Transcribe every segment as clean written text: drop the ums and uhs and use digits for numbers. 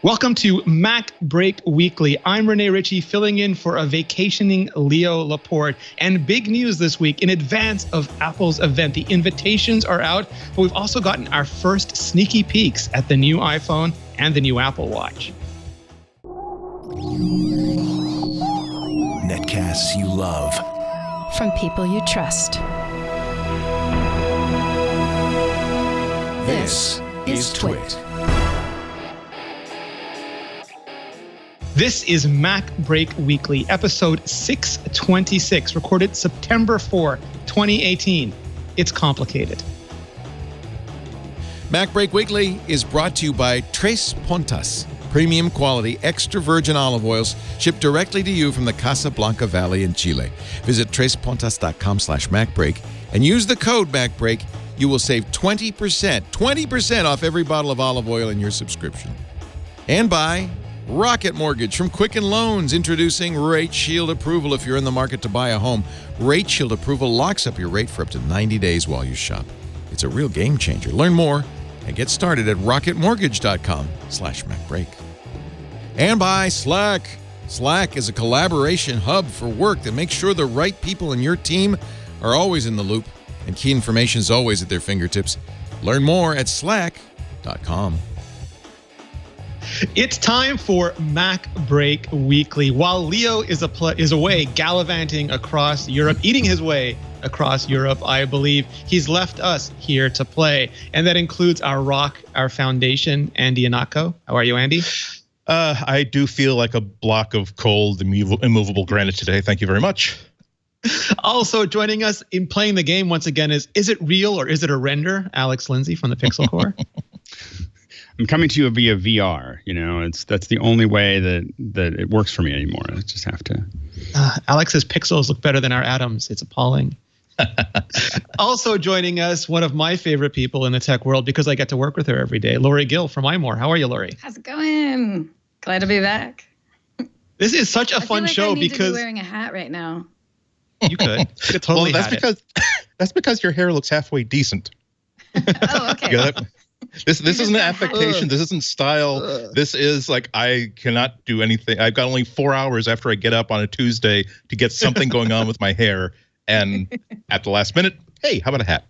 Welcome to MacBreak Weekly. I'm Rene Ritchie, filling in for a vacationing Leo Laporte. And big news this week, in advance of Apple's event, the invitations are out, but we've also gotten our first sneaky peeks at the new iPhone and the new Apple Watch. Netcasts you love. From people you trust. This is Twit. This is MacBreak Weekly, episode 626, recorded September 4, 2018. It's complicated. MacBreak Weekly is brought to you by Tres Pontas, premium quality extra virgin olive oils shipped directly to you from the Casablanca Valley in Chile. Visit trespontas.com/MacBreak and use the code MacBreak. You will save 20% off every bottle of olive oil in your subscription. And by Rocket Mortgage from Quicken Loans, introducing Rate Shield approval. If you're in the market to buy a home, Rate Shield approval locks up your rate for up to 90 days while you shop. It's a real game changer. Learn more and get started at rocketmortgage.com/MacBreak. And by Slack. Slack is a collaboration hub for work that makes sure the right people in your team are always in the loop and key information is always at their fingertips. Learn more at slack.com. It's time for MacBreak Weekly. While Leo is away gallivanting across Europe, eating his way across Europe, I believe, he's left us here to play. And that includes our foundation, Andy Anako. How are you, Andy? I do feel like a block of cold, immovable granite today. Thank you very much. Also joining us in playing the game once again is it real or is it a render? Alex Lindsay from the Pixel Core. I'm coming to you via VR. You know, that's the only way that it works for me anymore. I just have to. Alex's pixels look better than our atoms. It's appalling. Also joining us, one of my favorite people in the tech world because I get to work with her every day, Lory Gill from iMore. How are you, Lory? How's it going? Glad to be back. This is such a fun show I need because to be wearing a hat right now. You could totally. Well, that's because your hair looks halfway decent. Oh, okay. This isn't affectation. This isn't style. This is like, I cannot do anything. I've got only 4 hours after I get up on a Tuesday to get something going on with my hair. And at the last minute, hey, how about a hat?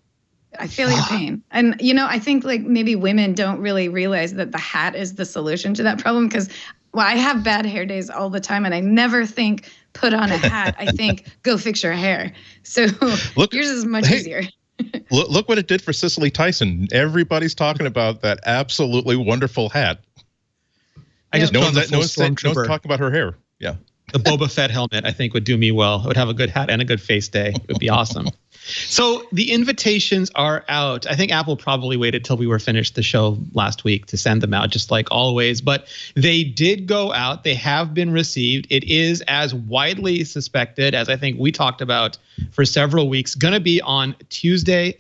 I feel your pain. And, you know, I think like maybe women don't really realize that the hat is the solution to that problem because, well, I have bad hair days all the time and I never think put on a hat. I think go fix your hair. So yours is much easier. Look what it did for Cicely Tyson. Everybody's talking about that absolutely wonderful hat. No one's talking about her hair. Yeah. The Boba Fett helmet, I think, would do me well. It would have a good hat and a good face day. It would be awesome. So the invitations are out. I think Apple probably waited till we were finished the show last week to send them out, just like always. But they did go out. They have been received. It is as widely suspected, as I think we talked about for several weeks, going to be on Wednesday,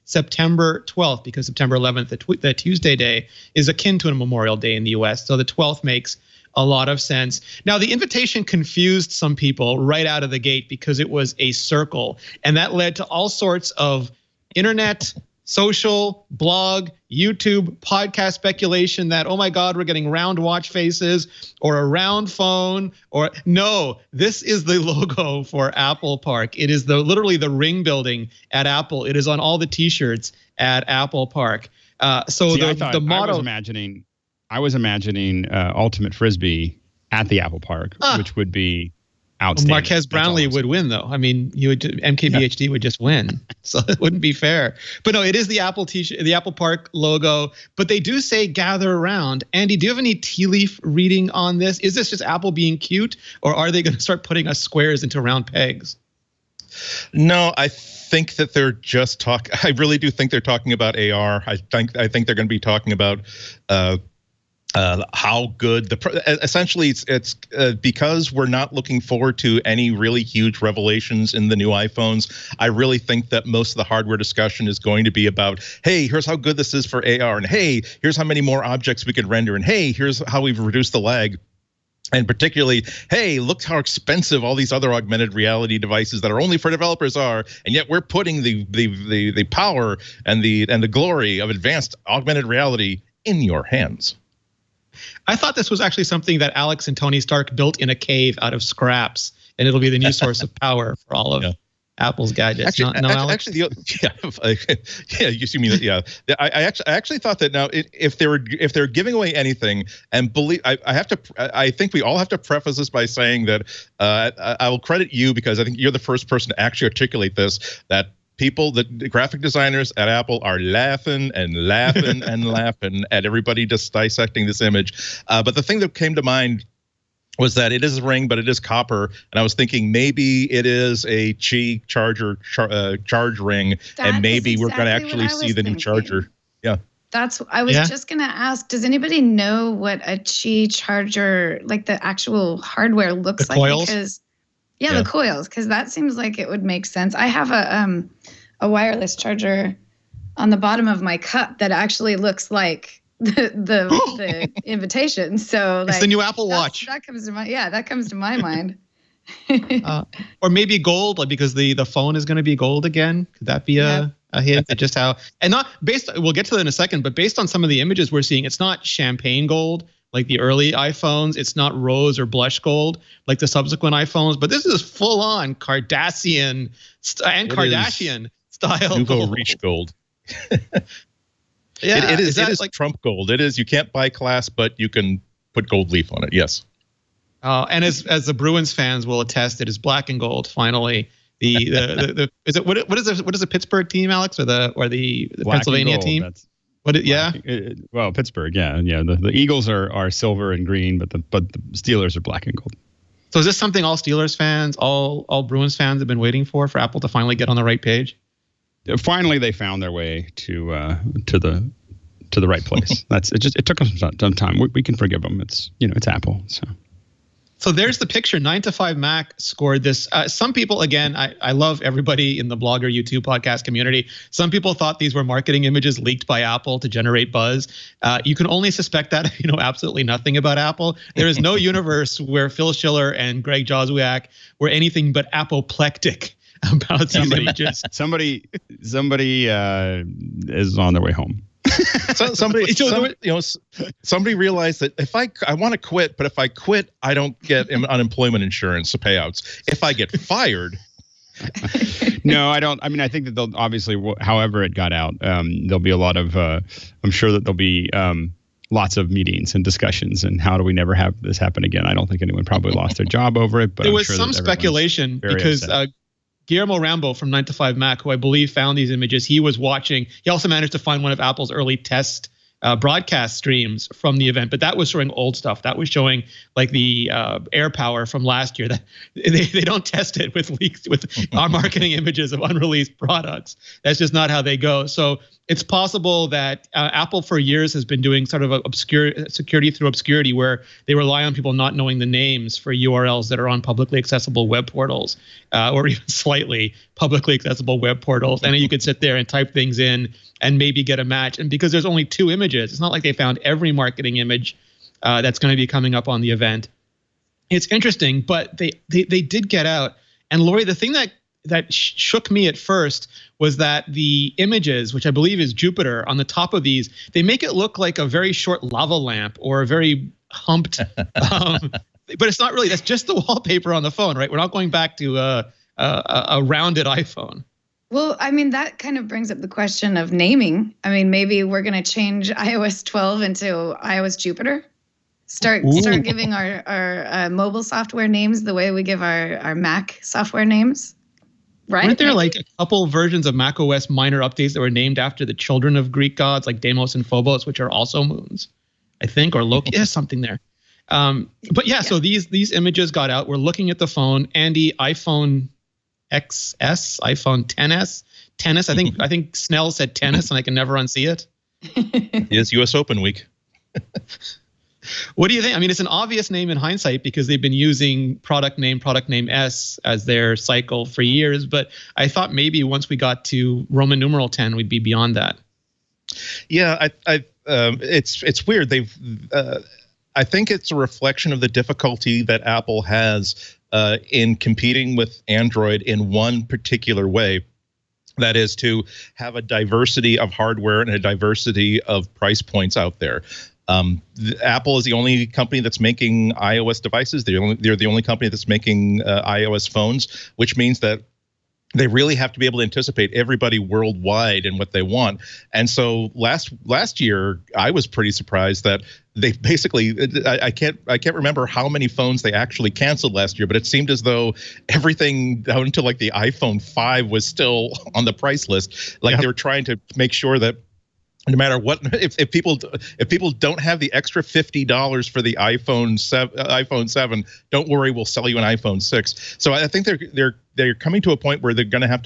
September 12th, because September 11th, the Tuesday day, is akin to a Memorial Day in the US. So the 12th makes a lot of sense. Now, the invitation confused some people right out of the gate because it was a circle, and that led to all sorts of internet, social, blog, YouTube, podcast speculation that, oh my God, we're getting round watch faces or a round phone or no, this is the logo for Apple Park. It is literally the ring building at Apple. It is on all the t-shirts at Apple Park. The motto. I was imagining Ultimate Frisbee at the Apple Park, which would be outstanding. Marquez Brownlee would win, though. I mean, MKBHD would just win, so it wouldn't be fair. But no, it is the Apple t-shirt, the Apple Park logo. But they do say gather around. Andy, do you have any tea leaf reading on this? Is this just Apple being cute, or are they going to start putting us squares into round pegs? No, I think that they're just I really do think they're talking about AR. I think they're going to be talking about how good essentially it's because we're not looking forward to any really huge revelations in the new iPhones. I really think that most of the hardware discussion is going to be about, hey, here's how good this is for AR, and hey, here's how many more objects we can render, and hey, here's how we've reduced the lag. And particularly, hey, look how expensive all these other augmented reality devices that are only for developers are, and yet we're putting the power and the glory of advanced augmented reality in your hands. I thought this was actually something that Alex and Tony Stark built in a cave out of scraps, and it'll be the new source of power for all of Apple's gadgets. Alex? You mean that? Yeah, I actually thought that now if they're giving away anything, and believe I think we all have to preface this by saying that I will credit you because I think you're the first person to actually articulate this, that people, the graphic designers at Apple are laughing and laughing and laughing at everybody just dissecting this image. But the thing that came to mind was that it is a ring, but it is copper. And I was thinking maybe it is a Qi charger charge ring, and maybe we're going to actually see the new charger. Yeah. I was just going to ask, does anybody know what a Qi charger, like the actual hardware looks like? Coils? Because the coils, because that seems like it would make sense. I have a wireless charger on the bottom of my cup that actually looks like the invitation. So it's the new Apple Watch. That comes to my mind. Or maybe gold, like because the phone is going to be gold again. Could that be a hint at just how? And not based. We'll get to that in a second. But based on some of the images we're seeing, it's not champagne gold like the early iPhones. It's not rose or blush gold like the subsequent iPhones. But this is full on Kardashian style. Nouveau Riche gold. Yeah, it is like Trump gold. It is. You can't buy class, but you can put gold leaf on it. Yes. And as the Bruins fans will attest, it is black and gold. Finally, the is it what is the Pittsburgh team, Alex, or the Pennsylvania team? Well, Pittsburgh, yeah. The Eagles are silver and green, but the Steelers are black and gold. So is this something all Steelers fans, all Bruins fans have been waiting for Apple to finally get on the right page? Finally, they found their way to the right place. It took them some time. We can forgive them. It's Apple. So there's the picture. 9 to 5 Mac scored this. Some people, again, I love everybody in the blogger YouTube podcast community. Some people thought these were marketing images leaked by Apple to generate buzz. You can only suspect that if you know absolutely nothing about Apple. There is no universe where Phil Schiller and Greg Joswiak were anything but apoplectic about these images. Somebody is on their way home. Somebody realized that if I want to quit, but if I quit, I don't get unemployment insurance payouts. If I get fired. No, I don't. I mean, I think that they'll obviously, however it got out, there'll be a lot of, I'm sure that there'll be lots of meetings and discussions and how do we never have this happen again? I don't think anyone probably lost their job over it, but there was some speculation because Guillermo Rambo from 9 to 5 Mac, who I believe found these images, he was watching. He also managed to find one of Apple's early test broadcast streams from the event, but that was showing old stuff. That was showing like the air power from last year. That they don't test it with leaks with our marketing images of unreleased products. That's just not how they go. So it's possible that Apple for years has been doing sort of security through obscurity, where they rely on people not knowing the names for URLs that are on publicly accessible web portals, or even slightly publicly accessible web portals. And you could sit there and type things in and maybe get a match. And because there's only 2 images, it's not like they found every marketing image that's going to be coming up on the event. It's interesting, but they did get out. And Lory, the thing that shook me at first was that the images, which I believe is Jupiter, on the top of these, they make it look like a very short lava lamp or a very humped, but it's not really. That's just the wallpaper on the phone, right? We're not going back to a rounded iPhone. Well, I mean, that kind of brings up the question of naming. I mean, maybe we're going to change iOS 12 into iOS Jupiter. Start giving our mobile software names the way we give our Mac software names. Right. Weren't there like a couple versions of macOS minor updates that were named after the children of Greek gods, like Deimos and Phobos, which are also moons, I think, or Loki? There's something there. But yeah, so these images got out. We're looking at the phone, Andy, iPhone XS, iPhone XS. I think Snell said tennis, and I can never unsee it. It is U.S. Open week. What do you think? I mean, it's an obvious name in hindsight because they've been using product name S as their cycle for years. But I thought maybe once we got to Roman numeral 10, we'd be beyond that. Yeah, it's weird. I think it's a reflection of the difficulty that Apple has in competing with Android in one particular way. That is to have a diversity of hardware and a diversity of price points out there. Apple is the only company that's making iOS devices. They're the only company that's making iOS phones, which means that they really have to be able to anticipate everybody worldwide and what they want. And so last year, I was pretty surprised that they basically, I can't remember how many phones they actually canceled last year, but it seemed as though everything down to like the iPhone 5 was still on the price list. Like they were trying to make sure that no matter what, if people don't have the extra $50 for the iPhone 7, don't worry, we'll sell you an iPhone 6. So I think they're coming to a point where they're going to have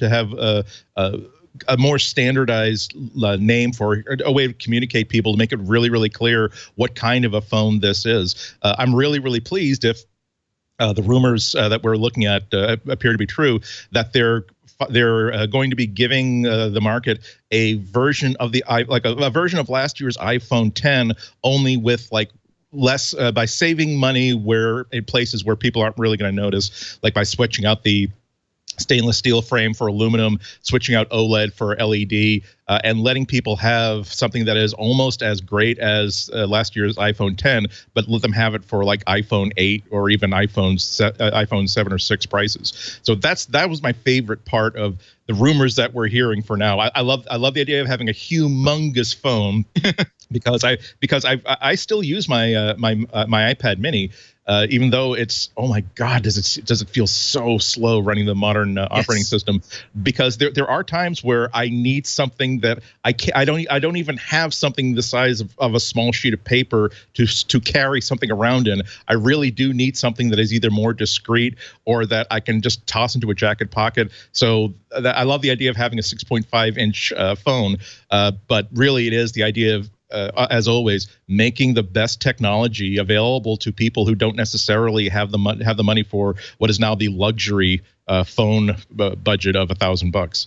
a more standardized name for a way to communicate people to make it really, really clear what kind of a phone this is. I'm really, really pleased if the rumors that we're looking at appear to be true, that they're going to be giving the market a version of a version of last year's iPhone 10, only with like less by saving money in places where people aren't really going to notice, like by switching out the stainless steel frame for aluminum, switching out OLED for LED, and letting people have something that is almost as great as last year's iPhone 10, but let them have it for like iPhone 8 or even iPhone 7 or 6 prices. So that was my favorite part of the rumors that we're hearing for now. I love the idea of having a humongous phone because I still use my my iPad Mini. Even though it's, oh my God, does it feel so slow running the modern operating system? Because there are times where I need something that I don't even have something the size of a small sheet of paper to carry something around in. I really do need something that is either more discreet or that I can just toss into a jacket pocket. So I love the idea of having a 6.5-inch phone, but really it is the idea of, as always, making the best technology available to people who don't necessarily have the money for what is now the luxury phone budget of $1,000.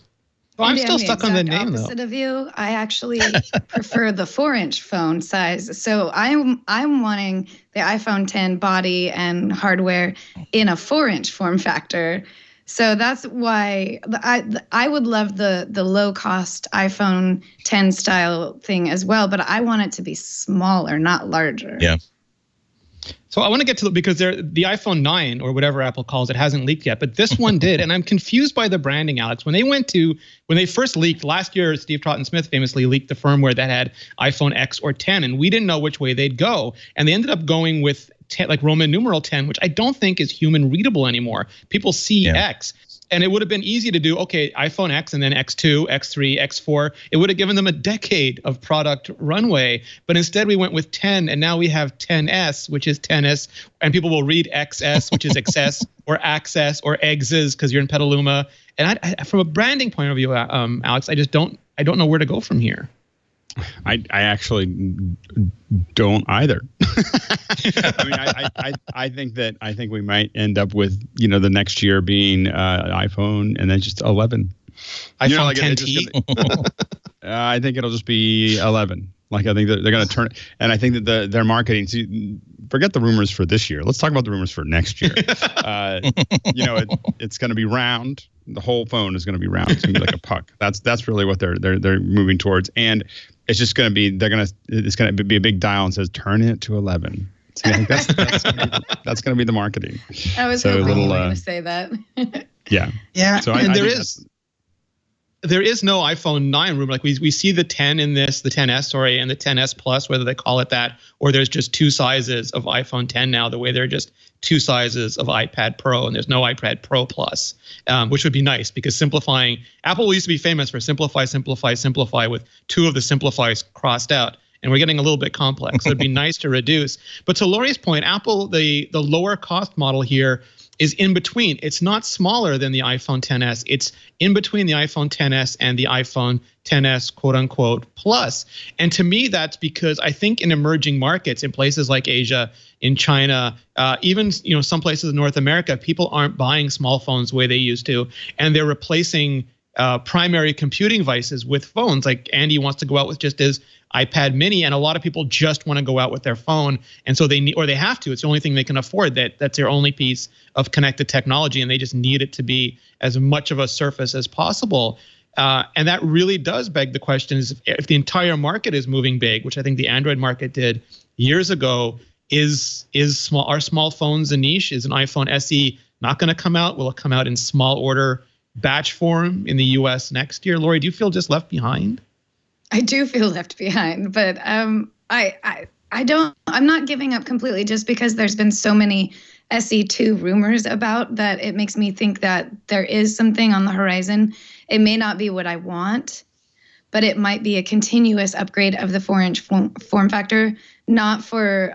Well, I'm still stuck on the name, though. Opposite of you, I actually prefer the 4-inch phone size. So I'm wanting the iPhone 10 body and hardware in a 4-inch form factor. So that's why I would love the low cost iPhone 10 style thing as well, but I want it to be smaller, not larger. Yeah. So I want to get to because the iPhone 9 or whatever Apple calls it hasn't leaked yet, but this one did, and I'm confused by the branding, Alex. When they first leaked last year, Steve Troughton-Smith famously leaked the firmware that had iPhone X or 10, and we didn't know which way they'd go, and they ended up going with 10, like Roman numeral 10, which I don't think is human readable anymore. People see X. And it would have been easy to do, okay, iPhone X and then X2, X3, X4. It would have given them a decade of product runway. But instead we went with 10, and now we have 10S, which is 10S. And people will read XS, which is XS, or Access, or Exes, because you're in Petaluma. And I, from a branding point of view, Alex, I don't know where to go from here. I actually don't either. I mean, I think we might end up with, the next year being iPhone and then just 11. iPhone 10T. I think it'll just be 11. Like, I think that they're going to turn it, and I think that their marketing. See, forget the rumors for this year. Let's talk about the rumors for next year. It's going to be round. The whole phone is going to be round. It's going to be like a puck. That's really what they're moving towards, and it's just going to be it's going to be a big dial and says turn it to 11. So I think that's going to be the marketing. I was hoping you were going to say that. Yeah. So there is no iPhone 9 rumor. Like we see the 10 in this, the 10S, and the 10S Plus, whether they call it that, or there's just two sizes of iPhone 10 now, the way there are just two sizes of iPad Pro, and there's no iPad Pro Plus, which would be nice because simplifying. Apple used to be famous for simplify with two of the simplifies crossed out. And we're getting a little bit complex. So it'd be nice to reduce. But to Lory's point, Apple, the lower cost model here is in between. It's not smaller than the iPhone 10s. It's in between the iPhone 10s and the iPhone 10s, quote unquote, Plus. And to me, that's because I think in emerging markets, in places like Asia, in China, even some places in North America, people aren't buying small phones the way they used to, and they're replacing primary computing devices with phones. Like Andy wants to go out with just his iPad Mini, and a lot of people just want to go out with their phone, and so they have to. It's the only thing they can afford. That's their only piece of connected technology, and they just need it to be as much of a surface as possible. And that really does beg the question: is if the entire market is moving big, which I think the Android market did years ago. Are small phones a niche? Is an iPhone SE not going to come out? Will it come out in small order batch form in the US next year? Lory, do you feel just left behind? I do feel left behind, but I'm not giving up completely just because there's been so many SE2 rumors about that. It makes me think that there is something on the horizon. It may not be what I want, but it might be a continuous upgrade of the 4-inch form factor, not for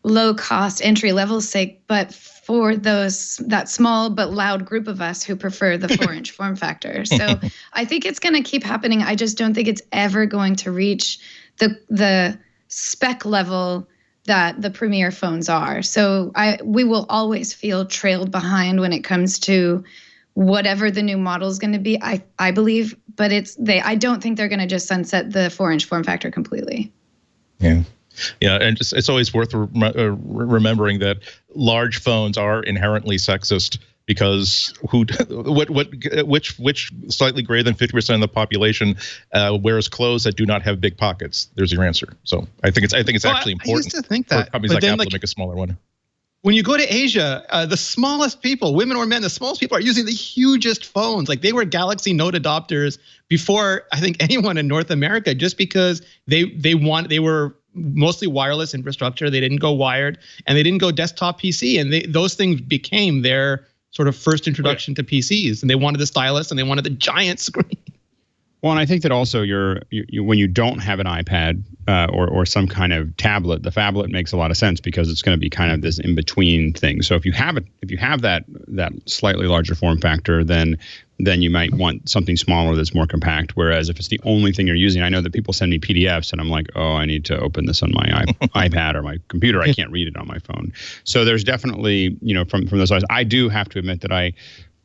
low cost entry level sake, but for that small but loud group of us who prefer the 4-inch form factor. So I think it's going to keep happening. I just don't think it's ever going to reach the spec level that the premier phones are. So we will always feel trailed behind when it comes to whatever the new model is going to be, I believe, but I don't think they're going to just sunset the 4-inch form factor completely. Yeah. Yeah, and it's always worth remembering that large phones are inherently sexist because which slightly greater than 50% of the population wears clothes that do not have big pockets? There's your answer. So I think it's actually important. I used to think that for companies like Apple to make a smaller one. When you go to Asia, the smallest people, women or men, the smallest people are using the hugest phones. Like they were Galaxy Note adopters before I think anyone in North America, just because they were mostly wireless infrastructure. They didn't go wired and they didn't go desktop PC. And those things became their sort of first introduction to PCs. And they wanted the stylus and they wanted the giant screen. Well, and I think that also when you don't have an iPad or some kind of tablet, the phablet makes a lot of sense because it's going to be kind of this in between thing. So if you have that slightly larger form factor, then you might want something smaller that's more compact. Whereas if it's the only thing you're using, I know that people send me PDFs and I'm like, oh, I need to open this on my iPad or my computer. I can't read it on my phone. So there's definitely, from those sides, I do have to admit that I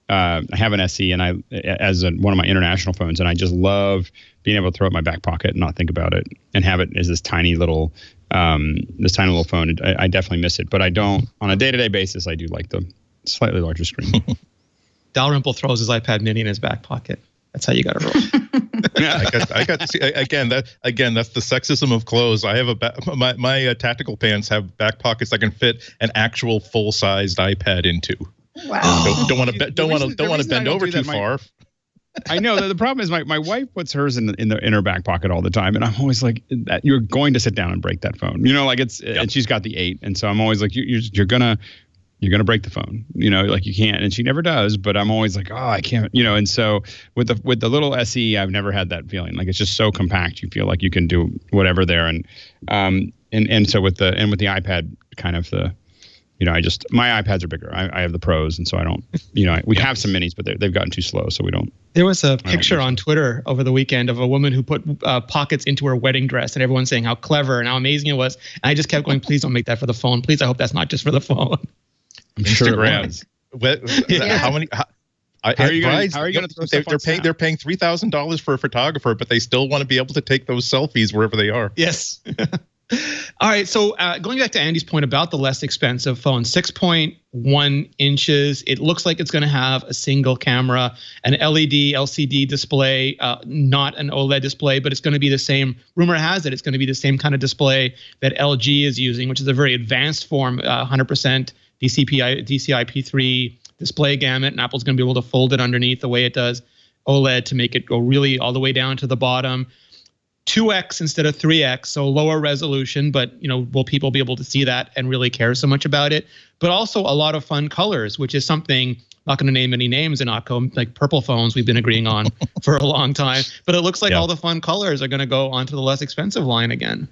have an SE and as one of my international phones, and I just love being able to throw it in my back pocket and not think about it and have it as this tiny little phone. I definitely miss it, but I don't on a day-to-day basis. I do like the slightly larger screen. Dalrymple throws his iPad Mini in his back pocket. That's how you got to roll. I got see, again. That's the sexism of clothes. I have my tactical pants have back pockets I can fit an actual full-sized iPad into. Wow. Don't want to bend over too far. I know the problem is my wife puts hers in her back pocket all the time, and I'm always like, you're going to sit down and break that phone. And she's got the 8, and so I'm always like, you're gonna break the phone. Like you can't, and she never does. But I'm always like, oh, I can't. And so with the little SE, I've never had that feeling. Like it's just so compact, you feel like you can do whatever there, and so with the iPad, kind of the. My iPads are bigger. I have the Pros, and so I don't. We have some minis, but they've gotten too slow, so we don't. There was a picture on Twitter over the weekend of a woman who put pockets into her wedding dress, and everyone's saying how clever and how amazing it was. And I just kept going, please don't make that for the phone. Please, I hope that's not just for the phone. I'm sure it was. How many? How are you going to throw stuff on Snap? They're paying $3,000 for a photographer, but they still want to be able to take those selfies wherever they are. Yes. All right. So going back to Andy's point about the less expensive phone, 6.1 inches. It looks like it's going to have a single camera, an LED, LCD display, not an OLED display, but it's going to be the same. Rumor has it it's going to be the same kind of display that LG is using, which is a very advanced form, 100% DCI-P3 display gamut. And Apple's going to be able to fold it underneath the way it does OLED to make it go really all the way down to the bottom. 2x instead of 3x, so lower resolution, but will people be able to see that and really care so much about it? But also a lot of fun colors, which is something, not going to name any names in Occo, like purple phones we've been agreeing on for a long time. But it looks like all the fun colors are going to go onto the less expensive line again.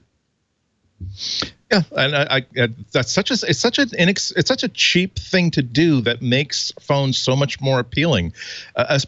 Yeah, and that's such a cheap thing to do that makes phones so much more appealing,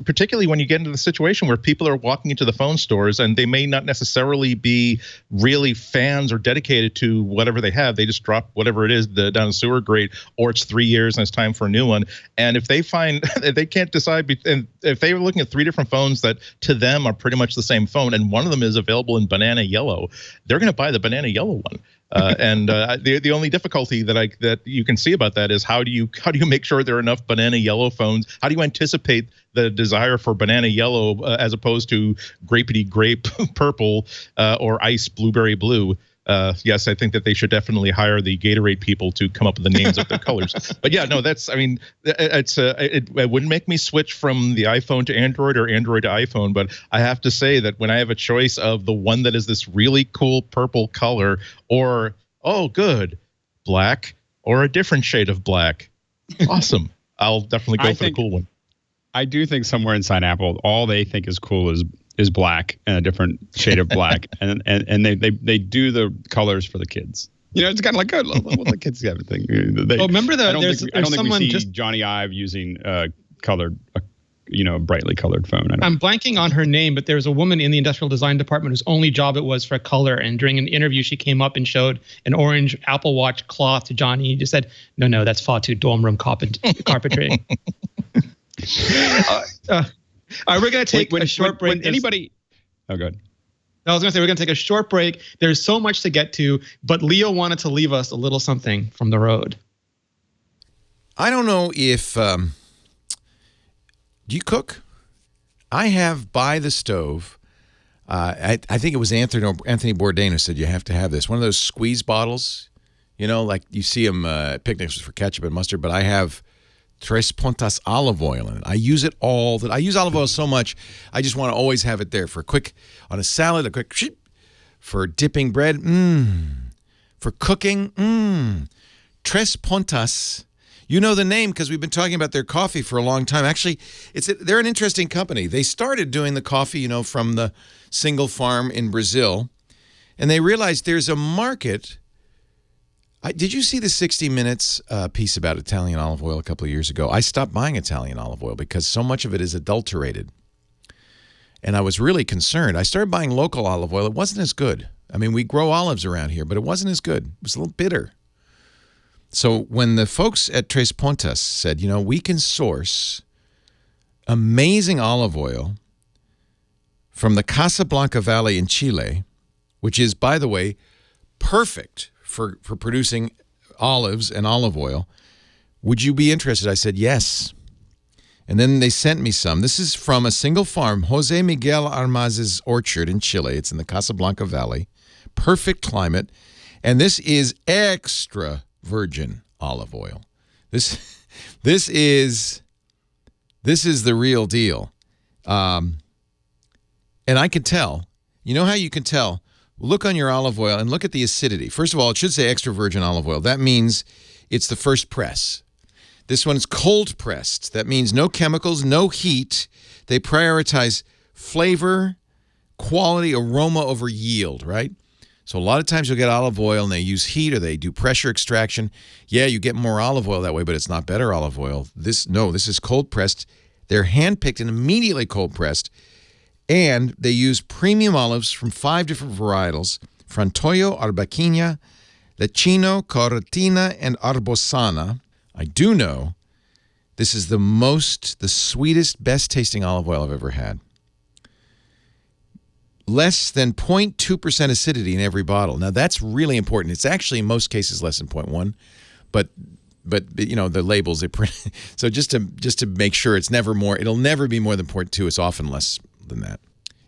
particularly when you get into the situation where people are walking into the phone stores and they may not necessarily be really fans or dedicated to whatever they have. They just drop whatever it is down the sewer grate, or it's 3 years and it's time for a new one. And if they find they can't decide, and if they were looking at 3 different phones that to them are pretty much the same phone, and one of them is available in banana yellow, they're going to buy the banana yellow one. And the only difficulty that you can see about that is how do you make sure there are enough banana yellow phones? How do you anticipate the desire for banana yellow as opposed to grapey grape purple or ice blueberry blue? yes, I think that they should definitely hire the Gatorade people to come up with the names of their colors. But yeah, no, it wouldn't make me switch from the iPhone to Android or Android to iPhone. But I have to say that when I have a choice of the one that is this really cool purple color, or black, or a different shade of black, awesome, I'll definitely go for the cool one. I do think somewhere inside Apple, all they think is cool is black and a different shade of black, and they do the colors for the kids. It's kind of like what the kids have a thing. Remember that I don't think we see Johnny Ive using colored, brightly colored phone. I'm blanking on her name, but there's a woman in the industrial design department whose only job it was for color. And during an interview, she came up and showed an orange Apple Watch cloth to Johnny. He just said, "No, that's far too dorm room carpentry." We're going to take a short break. Oh, go ahead. I was going to say we're going to take a short break. There's so much to get to, but Leo wanted to leave us a little something from the road. I don't know if do you cook? I have by the stove. I think it was Anthony Bourdain who said you have to have this. One of those squeeze bottles, like you see them at picnics for ketchup and mustard. But I have Tres Puntas olive oil in it. I use it I use olive oil so much, I just want to always have it there for on a salad, a quick for dipping bread, for cooking, Tres Puntas. You know the name because we've been talking about their coffee for a long time. Actually, they're an interesting company. They started doing the coffee, from the single farm in Brazil, and they realized there's a market. Did you see the 60 Minutes piece about Italian olive oil a couple of years ago? I stopped buying Italian olive oil because so much of it is adulterated. And I was really concerned. I started buying local olive oil. It wasn't as good. I mean, we grow olives around here, but it wasn't as good. It was a little bitter. So when the folks at Tres Puntas said, we can source amazing olive oil from the Casablanca Valley in Chile, which is, by the way, perfect for producing olives and olive oil. Would you be interested? I said, yes. And then they sent me some. This is from a single farm, Jose Miguel Armaz's orchard in Chile. It's in the Casablanca Valley. Perfect climate. And this is extra virgin olive oil. This is the real deal. And I can tell. You know how you can tell? Look on your olive oil and look at the acidity. First of all, it should say extra virgin olive oil. That means it's the first press. This one's cold pressed. That means no chemicals, no heat. They prioritize flavor, quality, aroma over yield, right? So a lot of times you'll get olive oil and they use heat or they do pressure extraction. Yeah, you get more olive oil that way, but it's not better olive oil. This is cold pressed. They're hand-picked and immediately cold pressed. And they use premium olives from 5 different varietals: Frantoio, Arbequina, Lecchino, Cortina, and Arbosana. I do know this is the sweetest, best-tasting olive oil I've ever had. Less than 0.2% acidity in every bottle. Now, that's really important. It's actually, in most cases, less than 0.1, but the labels they print. So just to make sure it'll never be more than 0.2. It's often less than that.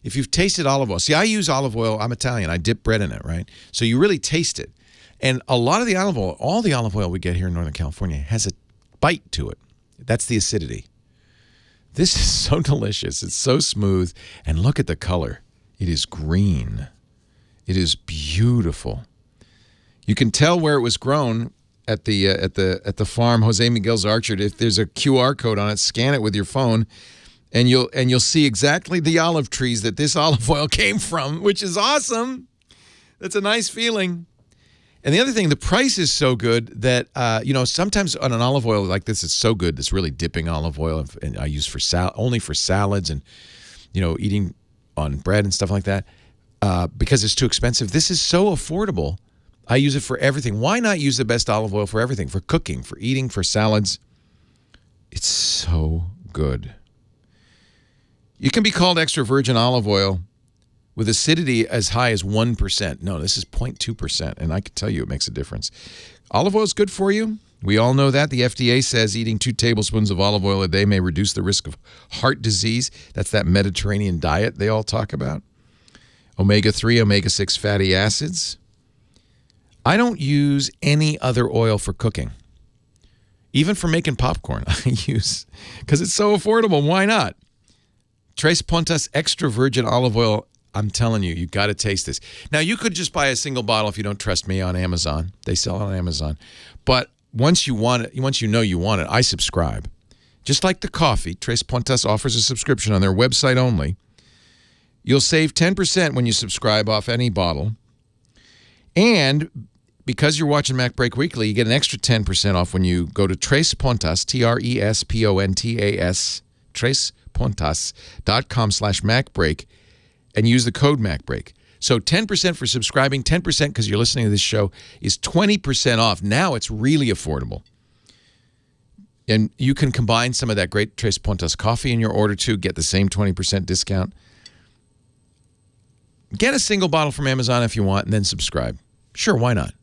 If you've tasted olive oil, see, I use olive oil. I'm Italian. I dip bread in it, right? So you really taste it. And a lot of the olive oil, all the olive oil we get here in Northern California has a bite to it. That's the acidity. This is so delicious. It's so smooth. And look at the color. It is green. It is beautiful. You can tell where it was grown at the farm, Jose Miguel's orchard. If there's a QR code on it, scan it with your phone. And you'll see exactly the olive trees that this olive oil came from, which is awesome. That's a nice feeling. And the other thing, the price is so good that sometimes on an olive oil like this, it's so good. This really dipping olive oil, and I use only for salads and eating on bread and stuff like that, because it's too expensive. This is so affordable. I use it for everything. Why not use the best olive oil for everything? For cooking, for eating, for salads. It's so good. You can be called extra virgin olive oil with acidity as high as 1%. No, this is 0.2%, and I can tell you it makes a difference. Olive oil is good for you. We all know that. The FDA says eating 2 tablespoons of olive oil a day may reduce the risk of heart disease. That's that Mediterranean diet they all talk about. Omega-3, omega-6 fatty acids. I don't use any other oil for cooking. Even for making popcorn, I use, because it's so affordable. Why not? Tres Pontas extra virgin olive oil. I'm telling you, got to taste this. Now, you could just buy a single bottle if you don't trust me on Amazon. They sell it on Amazon. But once you want it, once you know you want it, I subscribe. Just like the coffee, Tres Pontas offers a subscription on their website only. You'll save 10% when you subscribe off any bottle. And because you're watching MacBreak Weekly, you get an extra 10% off when you go to Tres Pontas, TRESPONTAS, trespontas.com/MacBreak, and use the code MacBreak. So 10% for subscribing, 10% because you're listening to this show is 20% off. Now it's really affordable. And you can combine some of that great Tres Pontas coffee in your order too, get the same 20% discount. Get a single bottle from Amazon if you want, and then subscribe. Sure, why not?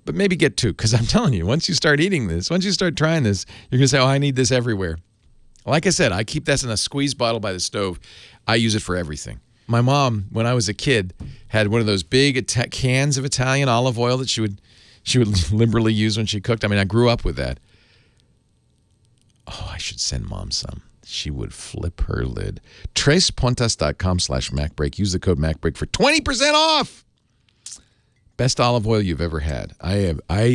But maybe get two, because I'm telling you, once you start eating this, once you start trying this, you're going to say, oh, I need this everywhere. Like I said, I keep this in a squeeze bottle by the stove. I use it for everything. My mom, when I was a kid, had one of those big cans of Italian olive oil that she would liberally use when she cooked. I mean, I grew up with that. Oh, I should send Mom some. She would flip her lid. TresPontas.com/MacBreak. Use the code MacBreak for 20% off. Best olive oil you've ever had. I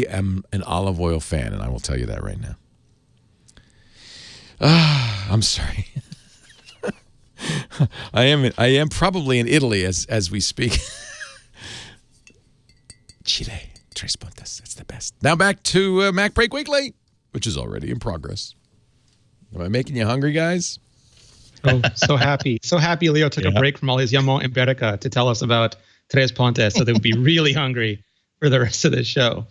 am an olive oil fan, and I will tell you that right now. I'm sorry. I am probably in Italy as we speak. Chile, Tres Pontas. That's the best. Now back to MacBreak Weekly, which is already in progress. Am I making you hungry, guys? Oh, so happy. So happy Leo took a break from all his Jamon Iberica to tell us about Tres Pontas, so they would be really hungry for the rest of the show.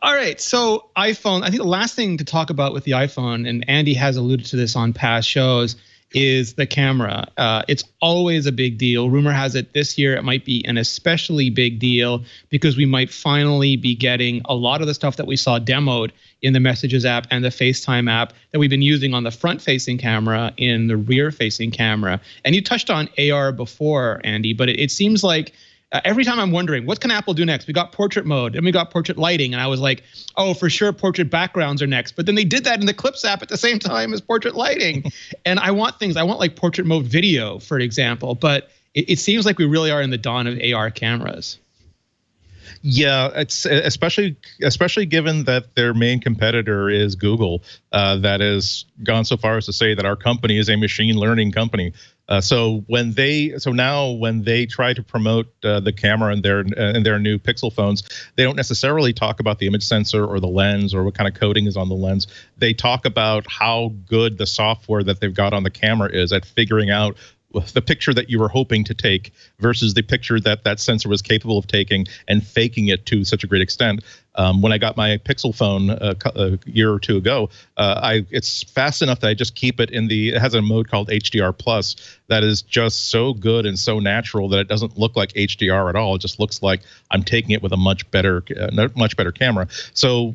All right, so iPhone, I think the last thing to talk about with the iPhone, and Andy has alluded to this on past shows, is the camera. It's always a big deal. Rumor has it this year it might be an especially big deal because we might finally be getting a lot of the stuff that we saw demoed in the Messages app and the FaceTime app that we've been using on the front-facing camera in the rear-facing camera. And you touched on AR before, Andy, but it seems like every time I'm wondering, what can Apple do next? We got portrait mode, and we got portrait lighting, and I was like, oh, for sure, portrait backgrounds are next. But then they did that in the Clips app at the same time as portrait lighting. And I want like portrait mode video, for example. But it seems like we really are in the dawn of AR cameras. Yeah, it's especially given that their main competitor is Google, that has gone so far as to say that our company is a machine learning company. So now when they try to promote the camera in their new Pixel phones, they don't necessarily talk about the image sensor or the lens or what kind of coating is on the lens. They talk about how good the software that they've got on the camera is at figuring out the picture that you were hoping to take versus the picture that sensor was capable of taking and faking it to such a great extent. When I got my Pixel phone a year or two ago, it's fast enough that I just keep it it has a mode called HDR Plus that is just so good and so natural that it doesn't look like HDR at all. It just looks like I'm taking it with a much better camera. So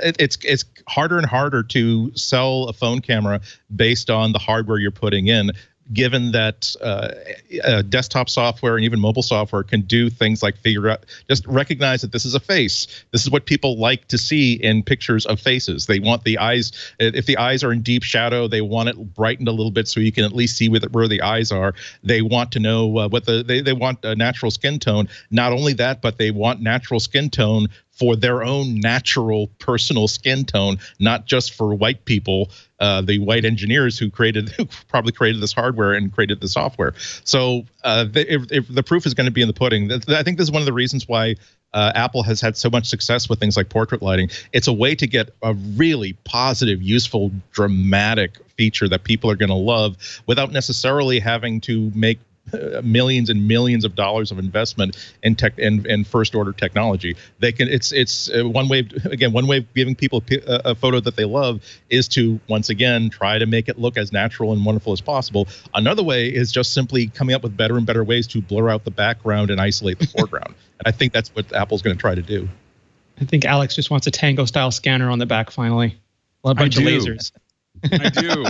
it's harder and harder to sell a phone camera based on the hardware you're putting in, given that desktop software and even mobile software can do things like just recognize that this is a face. This is what people like to see in pictures of faces. They want the eyes, if the eyes are in deep shadow, they want it brightened a little bit so you can at least see where the eyes are. They want to know they want a natural skin tone. Not only that, but they want natural skin tone for their own natural personal skin tone, not just for white people, the white engineers who probably created this hardware and created the software. So if the proof is going to be in the pudding. I think this is one of the reasons why Apple has had so much success with things like portrait lighting. It's a way to get a really positive, useful, dramatic feature that people are going to love without necessarily having to make millions and millions of dollars of investment in tech and first order technology. It's one way of giving people a photo that they love is to once again try to make it look as natural and wonderful as possible. Another way is just simply coming up with better and better ways to blur out the background and isolate the foreground. And I think that's what Apple's going to try to do. I think Alex just wants a Tango style scanner on the back finally. A bunch of lasers. I do.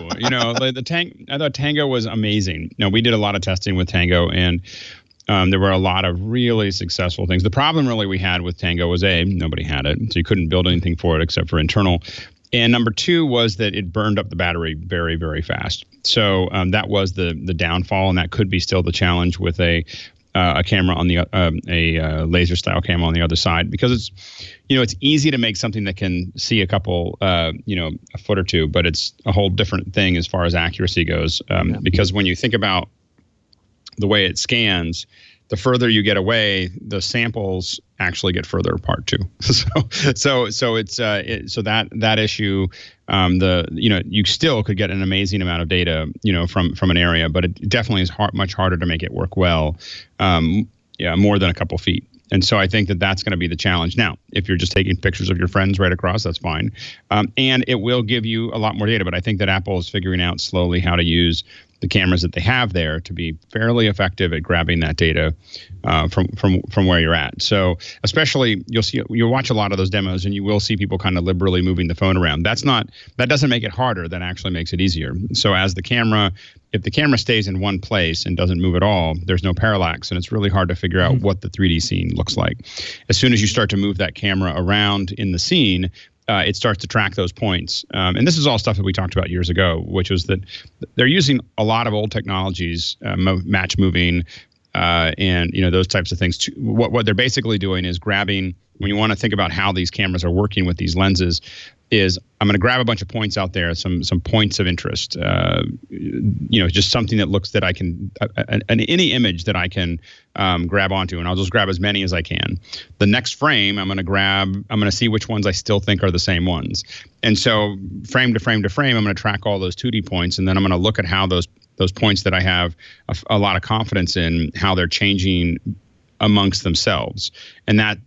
I thought Tango was amazing. We did a lot of testing with Tango, and There were a lot of really successful things. The problem really we had with Tango was nobody had it, so you couldn't build anything for it except for internal. And number two was that it burned up the battery very, very fast. So that was the downfall, and that could be still the challenge with a camera on the a laser style camera on the other side, because it's easy to make something that can see a couple a foot or two, but it's a whole different thing as far as accuracy goes. Because when you think about the way it scans, the further you get away, the samples actually get further apart too. So it's that issue. You still could get an amazing amount of data, from an area, but it definitely is much harder to make it work well. More than a couple feet. And so I think that's going to be the challenge. Now, if you're just taking pictures of your friends right across, that's fine. And it will give you a lot more data. But I think that Apple is figuring out slowly how to use the cameras that they have there to be fairly effective at grabbing that data from where you're at. So especially you'll watch a lot of those demos, and you will see people kind of liberally moving the phone around. That doesn't make it harder. That actually makes it easier. So if the camera stays in one place and doesn't move at all, there's no parallax, and it's really hard to figure out what the 3D scene looks like. As soon as you start to move that camera around in the scene, it starts to track those points. And this is all stuff that we talked about years ago, which was that they're using a lot of old technologies, match moving, and those types of things. What they're basically doing is grabbing, when you want to think about how these cameras are working with these lenses, is I'm going to grab a bunch of points out there, some points of interest, just something that I can, any image that I can grab onto, and I'll just grab as many as I can. The next frame, I'm going to see which ones I still think are the same ones. And so frame to frame to frame, I'm going to track all those 2D points, and then I'm going to look at how those points that I have a lot of confidence in, how they're changing amongst themselves. And that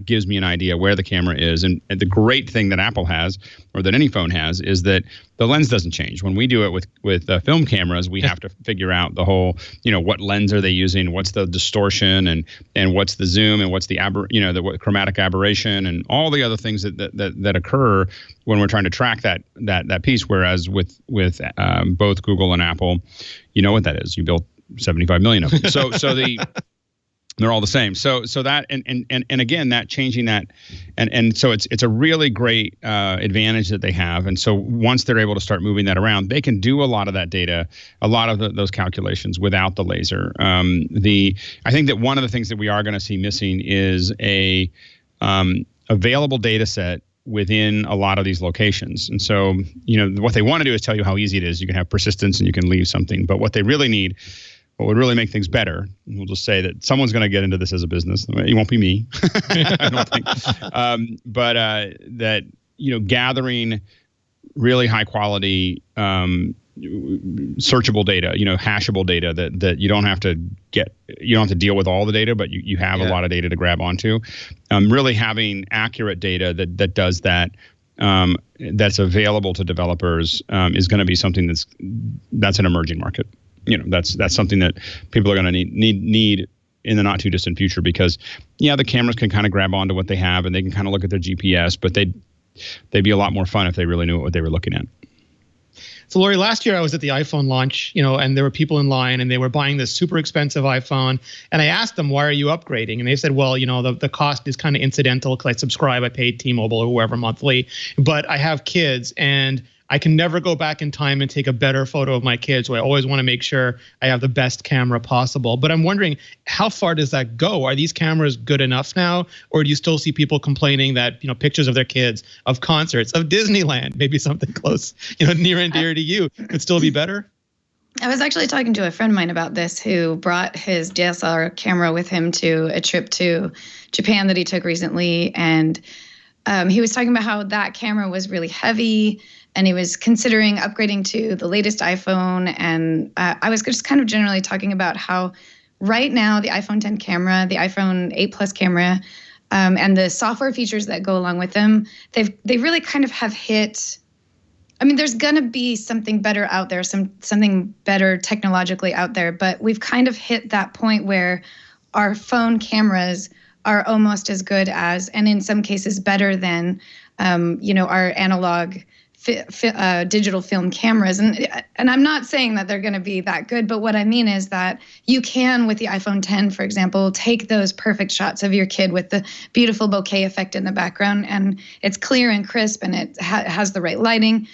gives me an idea where the camera is. And the great thing that Apple has, or that any phone has, is that the lens doesn't change. When we do it with film cameras, we have to figure out the whole, what lens are they using, what's the distortion, and what's the zoom, and what's the the chromatic aberration, and all the other things that occur when we're trying to track that piece. Whereas with both Google and Apple, you know what that is. You built 75 million of them. So they're all the same. So that and again, that changing that, and so it's a really great advantage that they have. And so once they're able to start moving that around, they can do a lot of that data, a lot of those calculations without the laser. I think that one of the things that we are going to see missing is a available data set within a lot of these locations. And so what they want to do is tell you how easy it is. You can have persistence and you can leave something, but what they really need, what would really make things better, and we'll just say that someone's going to get into this as a business. It won't be me, I don't think. But that gathering really high quality searchable data, hashable data that you don't have to deal with all the data, but you have a lot of data to grab onto. Really having accurate data that does that. That's available to developers is going to be something that's an emerging market. That's something that people are going to need in the not too distant future, because the cameras can kind of grab onto what they have and they can kind of look at their GPS, but they'd be a lot more fun if they really knew what they were looking at. So Lory, last year I was at the iPhone launch, and there were people in line and they were buying this super expensive iPhone. And I asked them, why are you upgrading? And they said, well, the cost is kind of incidental because I subscribe, I pay T-Mobile or whoever monthly, but I have kids and I can never go back in time and take a better photo of my kids. So I always want to make sure I have the best camera possible. But I'm wondering, how far does that go? Are these cameras good enough now? Or do you still see people complaining that, pictures of their kids, of concerts, of Disneyland, maybe something close, near and dear to you, could still be better? I was actually talking to a friend of mine about this, who brought his DSLR camera with him to a trip to Japan that he took recently. And he was talking about how that camera was really heavy, and he was considering upgrading to the latest iPhone. And I was just kind of generally talking about how right now the iPhone 10 camera, the iPhone 8 Plus camera, and the software features that go along with them, they really kind of have hit. I mean, there's going to be something better out there, something better technologically out there, but we've kind of hit that point where our phone cameras are almost as good as, and in some cases better than, our analog digital film cameras. And I'm not saying that they're going to be that good, but what I mean is that you can, with the iPhone 10, for example, take those perfect shots of your kid with the beautiful bokeh effect in the background, and it's clear and crisp, and it has the right lighting.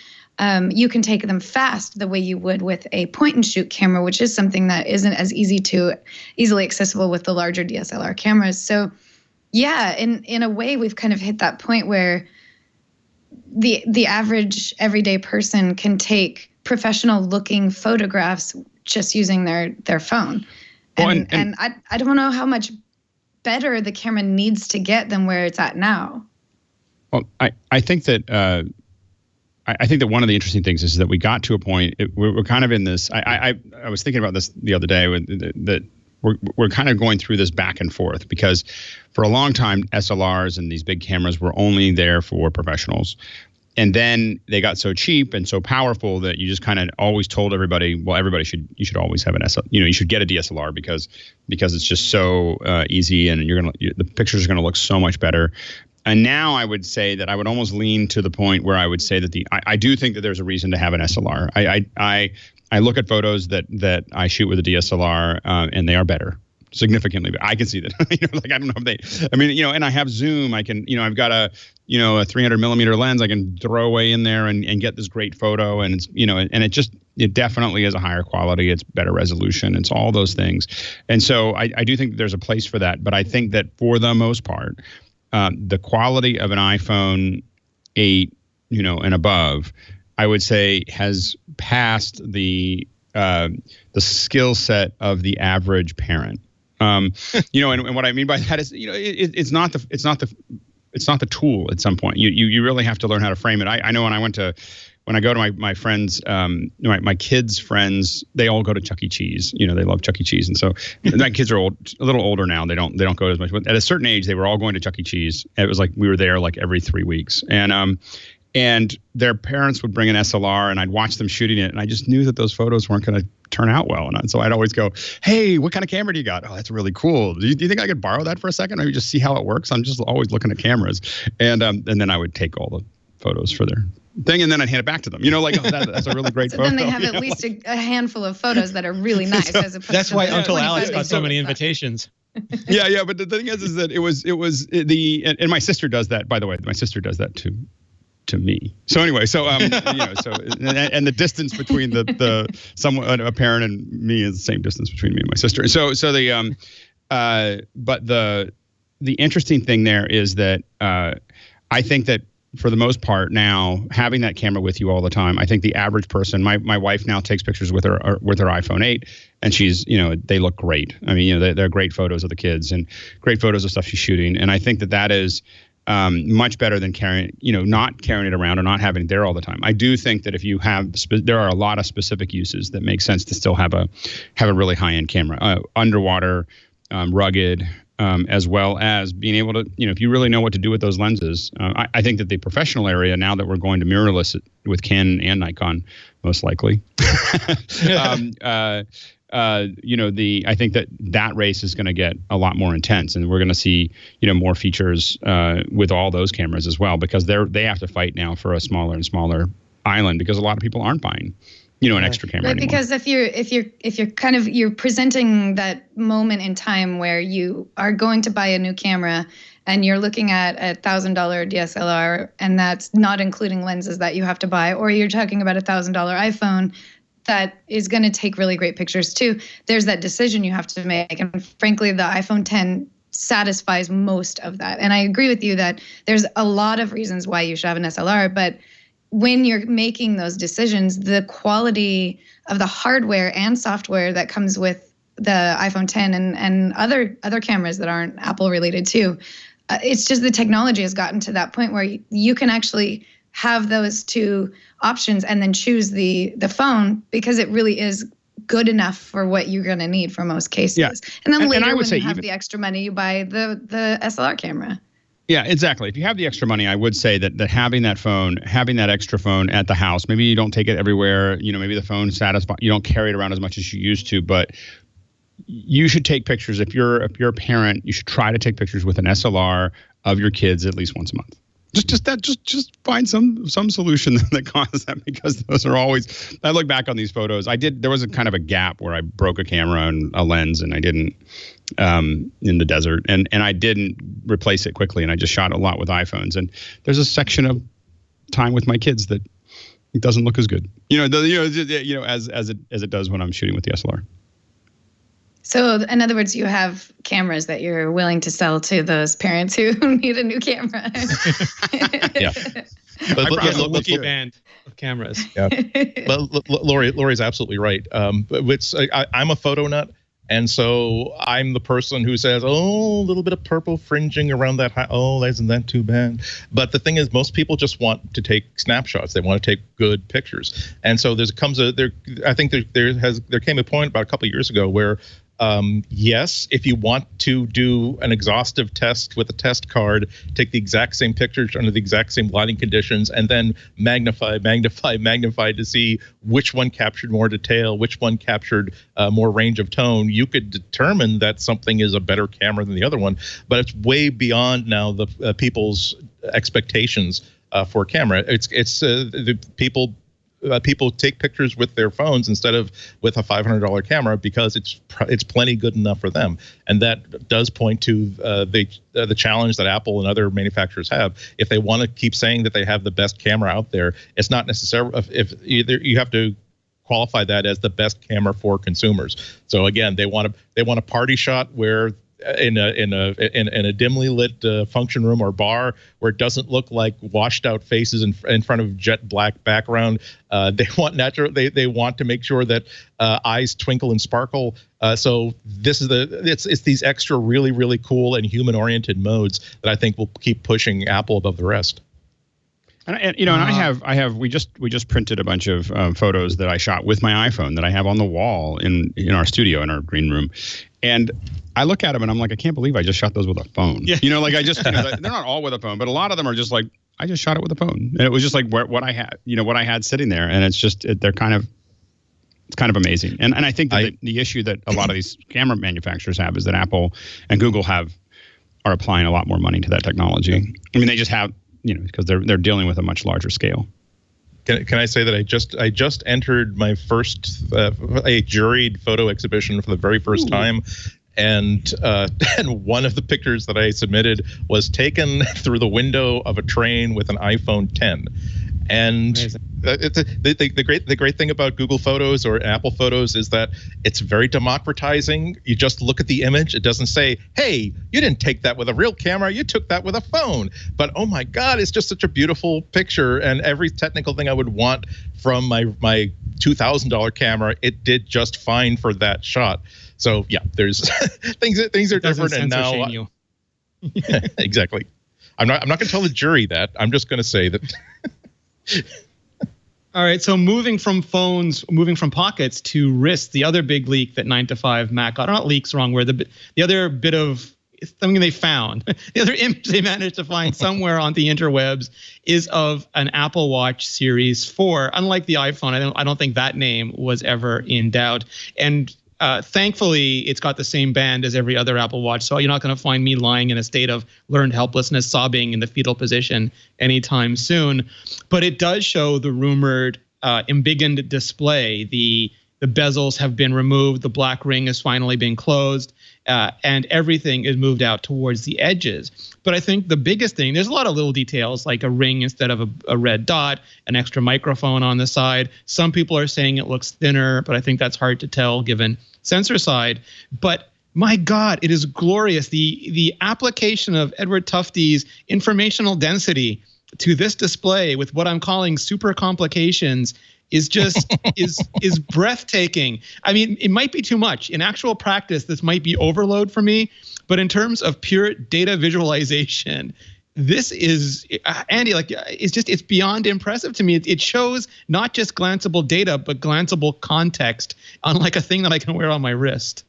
You can take them fast the way you would with a point-and-shoot camera, which is something that isn't as easily accessible with the larger DSLR cameras. So, yeah, in a way, we've kind of hit that point where the average everyday person can take professional-looking photographs just using their phone. And I don't know how much better the camera needs to get than where it's at now. Well, I think that I think that one of the interesting things is that we got to a point. We're kind of in this. I was thinking about this the other day. That we're kind of going through this back and forth, because for a long time SLRs and these big cameras were only there for professionals, and then they got so cheap and so powerful that you just kind of always told everybody, well, you should always have an SLR. You should get a DSLR because it's just so easy, and the pictures are gonna look so much better. And now I would say that I would almost lean to the point where I would say that I do think that there's a reason to have an SLR. I look at photos that I shoot with a DSLR, and they are better, significantly. But I can see that. I don't know if they. I mean, and I have zoom. I can, I've got a 300 millimeter lens. I can throw away in there and get this great photo, and it's, and it definitely is a higher quality. It's better resolution. It's all those things, and so I do think that there's a place for that. But I think that for the most part, the quality of an iPhone 8, and above, I would say has passed the skill set of the average parent. And what I mean by that is, it's not the tool. At some point, you really have to learn how to frame it. I know when I go to my friends, my kids' friends, they all go to Chuck E. Cheese. They love Chuck E. Cheese, and so my kids are a little older now. They don't go as much. But at a certain age, they were all going to Chuck E. Cheese. It was like we were there like every 3 weeks, and their parents would bring an SLR, and I'd watch them shooting it, and I just knew that those photos weren't going to turn out well. And so I'd always go, "Hey, what kind of camera do you got? Oh, that's really cool. Do you think I could borrow that for a second, or just see how it works?" I'm just always looking at cameras, and then I would take all the photos for their thing, and then I'd hand it back to them. That's a really great photo. Then they have at least a handful of photos that are really nice. As opposed that's to why Uncle Alex got so many invitations. Yeah. But the thing is that it was and my sister does that. By the way, my sister does that to me. So anyway, and the distance between a parent and me is the same distance between me and my sister. But the interesting thing there is that I think that for the most part now, having that camera with you all the time, I think the average person, my wife now takes pictures with her iPhone 8, and she's, they look great. I mean, they're great photos of the kids and great photos of stuff she's shooting. And I think that is much better than not carrying it around or not having it there all the time. I do think that if you have, there are a lot of specific uses that make sense to still have a really high-end camera, underwater, rugged, as well as being able to, if you really know what to do with those lenses. I think that the professional area, now that we're going to mirrorless with Canon and Nikon, most likely, I think that race is going to get a lot more intense, and we're going to see, more features with all those cameras as well, because they have to fight now for a smaller and smaller island, because a lot of people aren't buying an extra camera anymore. Because if you're presenting that moment in time where you are going to buy a new camera and you're looking at a $1,000 DSLR, and that's not including lenses that you have to buy, or you're talking about a $1,000 iPhone that is going to take really great pictures too, there's that decision you have to make. And frankly, the iPhone 10 satisfies most of that. And I agree with you that there's a lot of reasons why you should have an SLR, but when you're making those decisions, the quality of the hardware and software that comes with the iPhone 10 and other cameras that aren't Apple related too, it's just the technology has gotten to that point where you can actually have those two options and then choose the phone, because it really is good enough for what you're going to need for most cases. Yeah. And then later, when you have the extra money, you buy the SLR camera. Yeah, exactly. If you have the extra money, I would say that having that extra phone at the house, maybe you don't take it everywhere, maybe the phone you don't carry it around as much as you used to, but you should take pictures. If you're a parent, you should try to take pictures with an SLR of your kids at least once a month. Just find some solution that causes that, because those are always. I look back on these photos. There was a kind of a gap where I broke a camera and a lens, and I didn't in the desert, and I didn't replace it quickly, and I just shot a lot with iPhones. And there's a section of time with my kids that it doesn't look as good, as it does when I'm shooting with the DSLR. So, in other words, you have cameras that you're willing to sell to those parents who need a new camera. Yeah. But look at band of cameras. Yeah. Well, Lory's absolutely right. But I'm a photo nut. And so I'm the person who says, oh, a little bit of purple fringing around that. Oh, isn't that too bad? But the thing is, most people just want to take snapshots. They want to take good pictures. And so I think there came a point about a couple of years ago where, yes, if you want to do an exhaustive test with a test card, take the exact same pictures under the exact same lighting conditions, and then magnify to see which one captured more detail, which one captured more range of tone, you could determine that something is a better camera than the other one. But it's way beyond now the people's expectations for camera. It's the people take pictures with their phones instead of with a $500 camera because it's plenty good enough for them, and that does point to the challenge that Apple and other manufacturers have. If they want to keep saying that they have the best camera out there, it's not necessarily. If either you have to qualify that as the best camera for consumers. So again, they want a party shot where in a dimly lit function room or bar where it doesn't look like washed out faces in front of jet black background. They want natural. They want to make sure that eyes twinkle and sparkle. So this is it's these extra really, really cool and human oriented modes that I think will keep pushing Apple above the rest. And I have we just printed a bunch of photos that I shot with my iPhone that I have on the wall in our studio, in our green room. And I look at them and I'm like, I can't believe I just shot those with a phone. Yeah. They're not all with a phone, but a lot of them are just like, I just shot it with a phone. And it was just like what I had sitting there. And it's just, it's kind of amazing. And I think that the issue that a lot of these camera manufacturers have is that Apple and Google are applying a lot more money to that technology. I mean, they just have, because they're dealing with a much larger scale. Can I say that I just entered my first a juried photo exhibition for the very first time, and one of the pictures that I submitted was taken through the window of a train with an iPhone 10, and the great thing about Google Photos or Apple Photos is that it's very democratizing. You just look at the image. It doesn't say, hey, you didn't take that with a real camera. You took that with a phone. But, oh, my God, it's just such a beautiful picture. And every technical thing I would want from my $2,000 camera, it did just fine for that shot. So, yeah, there's things are different. And now exactly. I'm not going to tell the jury that. I'm just going to say that. All right, so moving from pockets to wrists, the other big leak that 9 to 5 Mac got, or not leak's the wrong word, the other bit of something they found, the other image they managed to find somewhere on the interwebs is of an Apple Watch Series 4. Unlike the iPhone, I don't think that name was ever in doubt. And thankfully, it's got the same band as every other Apple Watch, so you're not going to find me lying in a state of learned helplessness, sobbing in the fetal position anytime soon. But it does show the rumored embiggened display. The bezels have been removed, the black ring has finally been closed, and everything is moved out towards the edges. But I think the biggest thing, there's a lot of little details like a ring instead of a red dot, an extra microphone on the side. Some people are saying it looks thinner, but I think that's hard to tell given sensor side. But my God, it is glorious. The application of Edward Tufte's informational density to this display with what I'm calling super complications is just is breathtaking. I mean, it might be too much. In actual practice, this might be overload for me. But in terms of pure data visualization, this is, Andy, it's beyond impressive to me. It shows not just glanceable data, but glanceable context, unlike a thing that I can wear on my wrist.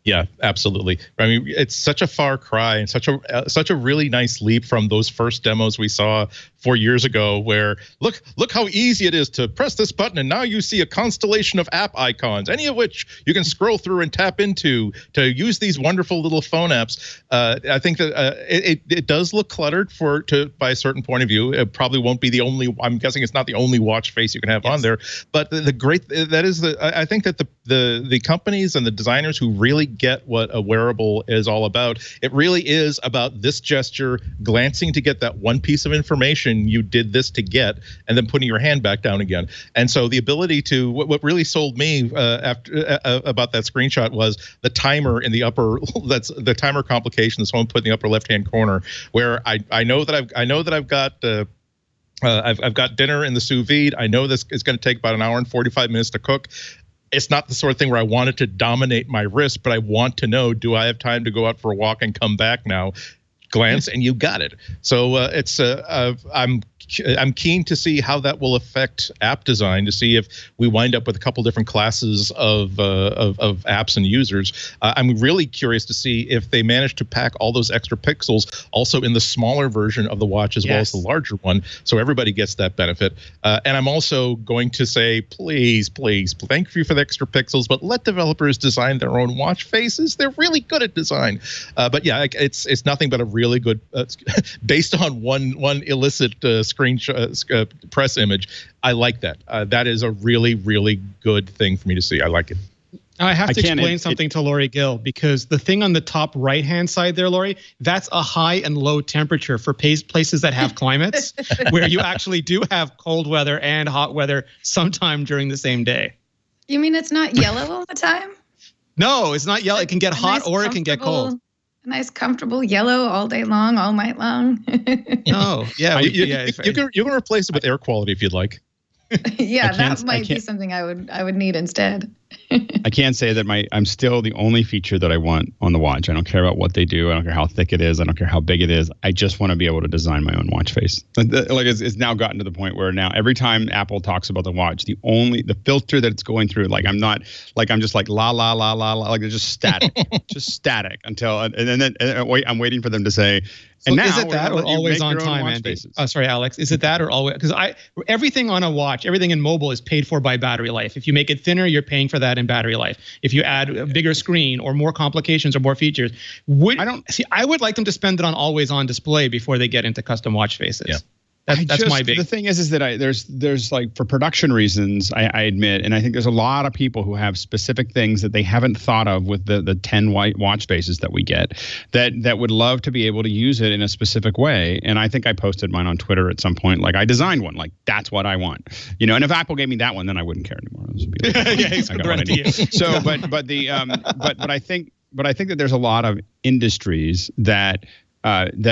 Yeah, absolutely. I mean, it's such a far cry and such a really nice leap from those first demos we saw 4 years ago, where look how easy it is to press this button, and now you see a constellation of app icons, any of which you can scroll through and tap into to use these wonderful little phone apps. I think that it does look cluttered by a certain point of view. It probably won't be the only. I'm guessing it's not the only watch face you can have on there. But I think that the companies and the designers who really get what a wearable is all about, it really is about this gesture, glancing to get that one piece of information you did this to get, and then putting your hand back down again. And so the ability to what really sold me about that screenshot was the timer in the upper. That's the timer complication that someone put in the upper left-hand corner, where I know that I've got. I've got dinner in the sous vide. I know this is going to take about an hour and 45 minutes to cook. It's not the sort of thing where I want it to dominate my wrist, but I want to know, do I have time to go out for a walk and come back now? Glance and you got it. So I'm keen to see how that will affect app design, to see if we wind up with a couple different classes of apps and users. I'm really curious to see if they manage to pack all those extra pixels also in the smaller version of the watch as well as the larger one, so everybody gets that benefit. And I'm also going to say, please, thank you for the extra pixels, but let developers design their own watch faces. They're really good at design. But yeah, it's nothing but a really good, based on one illicit screenshot press image. I like that. That is a really, really good thing for me to see. I like it. I have to explain something to Lory Gill, because the thing on the top right-hand side there, Lory, that's a high and low temperature for places that have climates where you actually do have cold weather and hot weather sometime during the same day. You mean it's not yellow all the time? No, it's not yellow. It can get hot or it can get cold. A nice, comfortable yellow all day long, all night long. No, yeah. You can replace it with air quality if you'd like. Yeah, that might be something I would need instead. I can't say that I'm still the only feature that I want on the watch. I don't care about what they do. I don't care how thick it is. I don't care how big it is. I just want to be able to design my own watch face. Like it's now gotten to the point where now every time Apple talks about the watch, the filter that it's going through, I'm just like la la la la la, like it's just static, just static until I'm waiting for them to say. So and is it that or always on time, Andy? Sorry, Alex. Is it that or always? Because everything on a watch, everything in mobile is paid for by battery life. If you make it thinner, you're paying for that in battery life. If you add a bigger screen or more complications or more features, I would like them to spend it on always on display before they get into custom watch faces. Yeah. That's my big. The thing is that there's like, for production reasons, I admit, and I think there's a lot of people who have specific things that they haven't thought of with the 10 white watch faces that we get that would love to be able to use it in a specific way. And I think I posted mine on Twitter at some point. Like, I designed one. Like, that's what I want. And if Apple gave me that one, then I wouldn't care anymore. It's the rest of you. So, but I think that there's a lot of industries that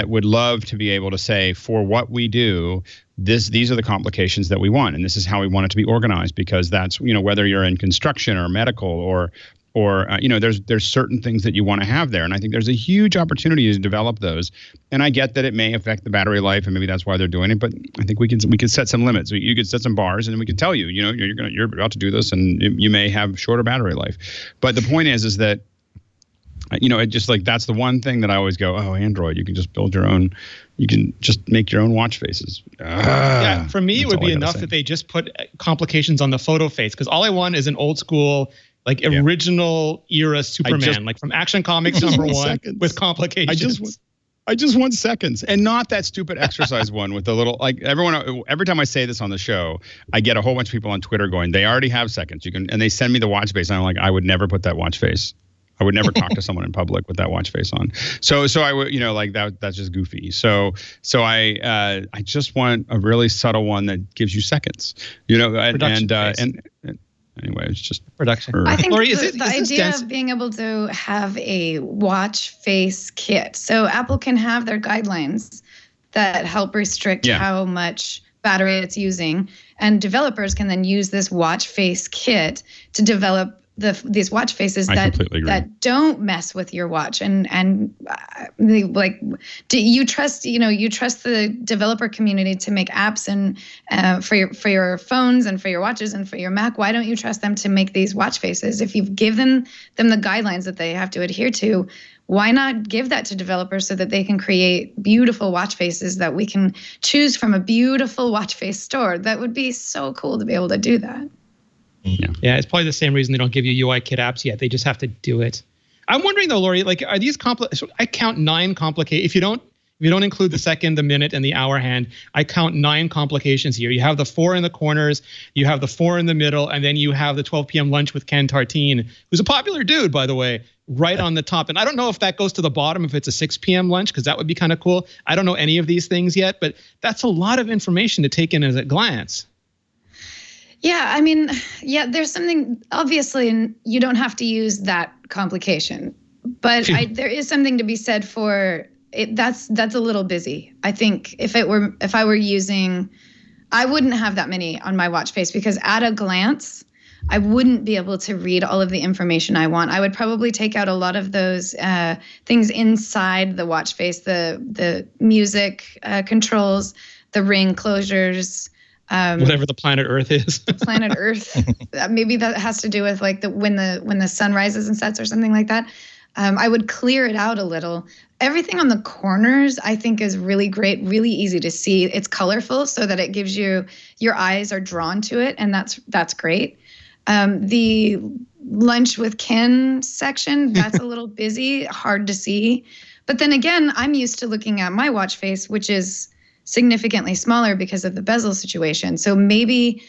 would love to be able to say, for what we do, these are the complications that we want, and this is how we want it to be organized, because that's, whether you're in construction or medical or there's certain things that you want to have there, and I think there's a huge opportunity to develop those. And I get that it may affect the battery life, and maybe that's why they're doing it, but I think we can set some limits. You could set some bars, and we can tell you, you're about to do this, and you may have shorter battery life. But the point is that, it just, like, that's the one thing that I always go, oh, Android, you can just build your own, you can just make your own watch faces. Yeah, for me, it would be enough if they just put complications on the photo face, because all I want is an old school, original era Superman, like from Action Comics #1 with complications. I just want seconds, and not that stupid exercise one with the little, like, every time I say this on the show, I get a whole bunch of people on Twitter going, they already have seconds. And they send me the watch face, and I'm like, I would never put that watch face. I would never talk to someone in public with that watch face on. So I would, like, that's just goofy. So I just want a really subtle one that gives you seconds, and anyway, it's just production. I think Lory, the idea of being able to have a watch face kit. So Apple can have their guidelines that help restrict how much battery it's using, and developers can then use this watch face kit to develop these watch faces I completely agree. that don't mess with your watch, and like, do you trust the developer community to make apps and for your phones and for your watches and for your Mac? Why don't you trust them to make these watch faces? If you've given them the guidelines that they have to adhere to, why not give that to developers so that they can create beautiful watch faces that we can choose from a beautiful watch face store? That would be so cool to be able to do that. Yeah, it's probably the same reason they don't give you UI kit apps yet. They just have to do it. I'm wondering though, Lory, like, are these I count 9 if you don't include the second, the minute, and the hour hand, I count 9 complications here. You have the 4 in the corners, you have the 4 in the middle, and then you have the 12 p.m. lunch with Ken Tartine, who's a popular dude, by the way, right on the top. And I don't know if that goes to the bottom, if it's a 6 p.m. lunch, because that would be kind of cool. I don't know any of these things yet, but that's a lot of information to take in as a glance. Yeah, I mean, there's something, obviously, and you don't have to use that complication, but there is something to be said for it. That's a little busy. I think if I were using, I wouldn't have that many on my watch face, because at a glance, I wouldn't be able to read all of the information I want. I would probably take out a lot of those things inside the watch face, the music controls, the ring closures, whatever the planet Earth is. Planet Earth. Maybe that has to do with like when the sun rises and sets or something like that. I would clear it out a little. Everything on the corners, I think, is really great, really easy to see. It's colorful so that it gives your eyes are drawn to it, and that's great. The lunch with Ken section, that's a little busy, hard to see. But then again, I'm used to looking at my watch face, which is significantly smaller because of the bezel situation. So maybe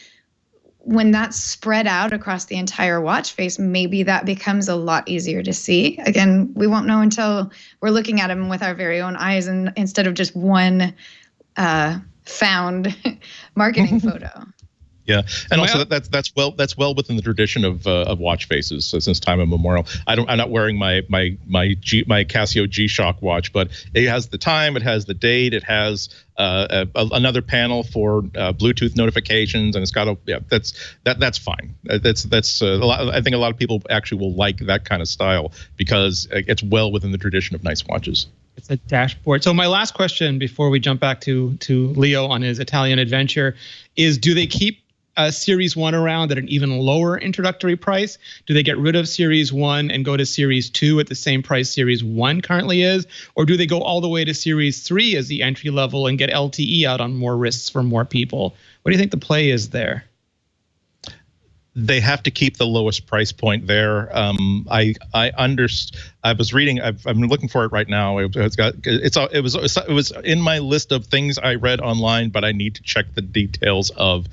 when that's spread out across the entire watch face, maybe that becomes a lot easier to see. Again, we won't know until we're looking at them with our very own eyes, and instead of just one found marketing photo. Yeah, and also that's well within the tradition of watch faces since time immemorial. I'm not wearing my Casio G-Shock watch, but it has the time, it has the date, it has another panel for Bluetooth notifications, and it's got that's fine. That's a lot. I think a lot of people actually will like that kind of style because it's well within the tradition of nice watches. It's a dashboard. So my last question before we jump back to Leo on his Italian adventure is: do they keep Series 1 around at an even lower introductory price? Do they get rid of Series 1 and go to Series 2 at the same price Series 1 currently is? Or do they go all the way to Series 3 as the entry level and get LTE out on more wrists for more people? What do you think the play is there? They have to keep the lowest price point there. I was reading. I'm looking for it right now. It was in my list of things I read online, but I need to check the details of.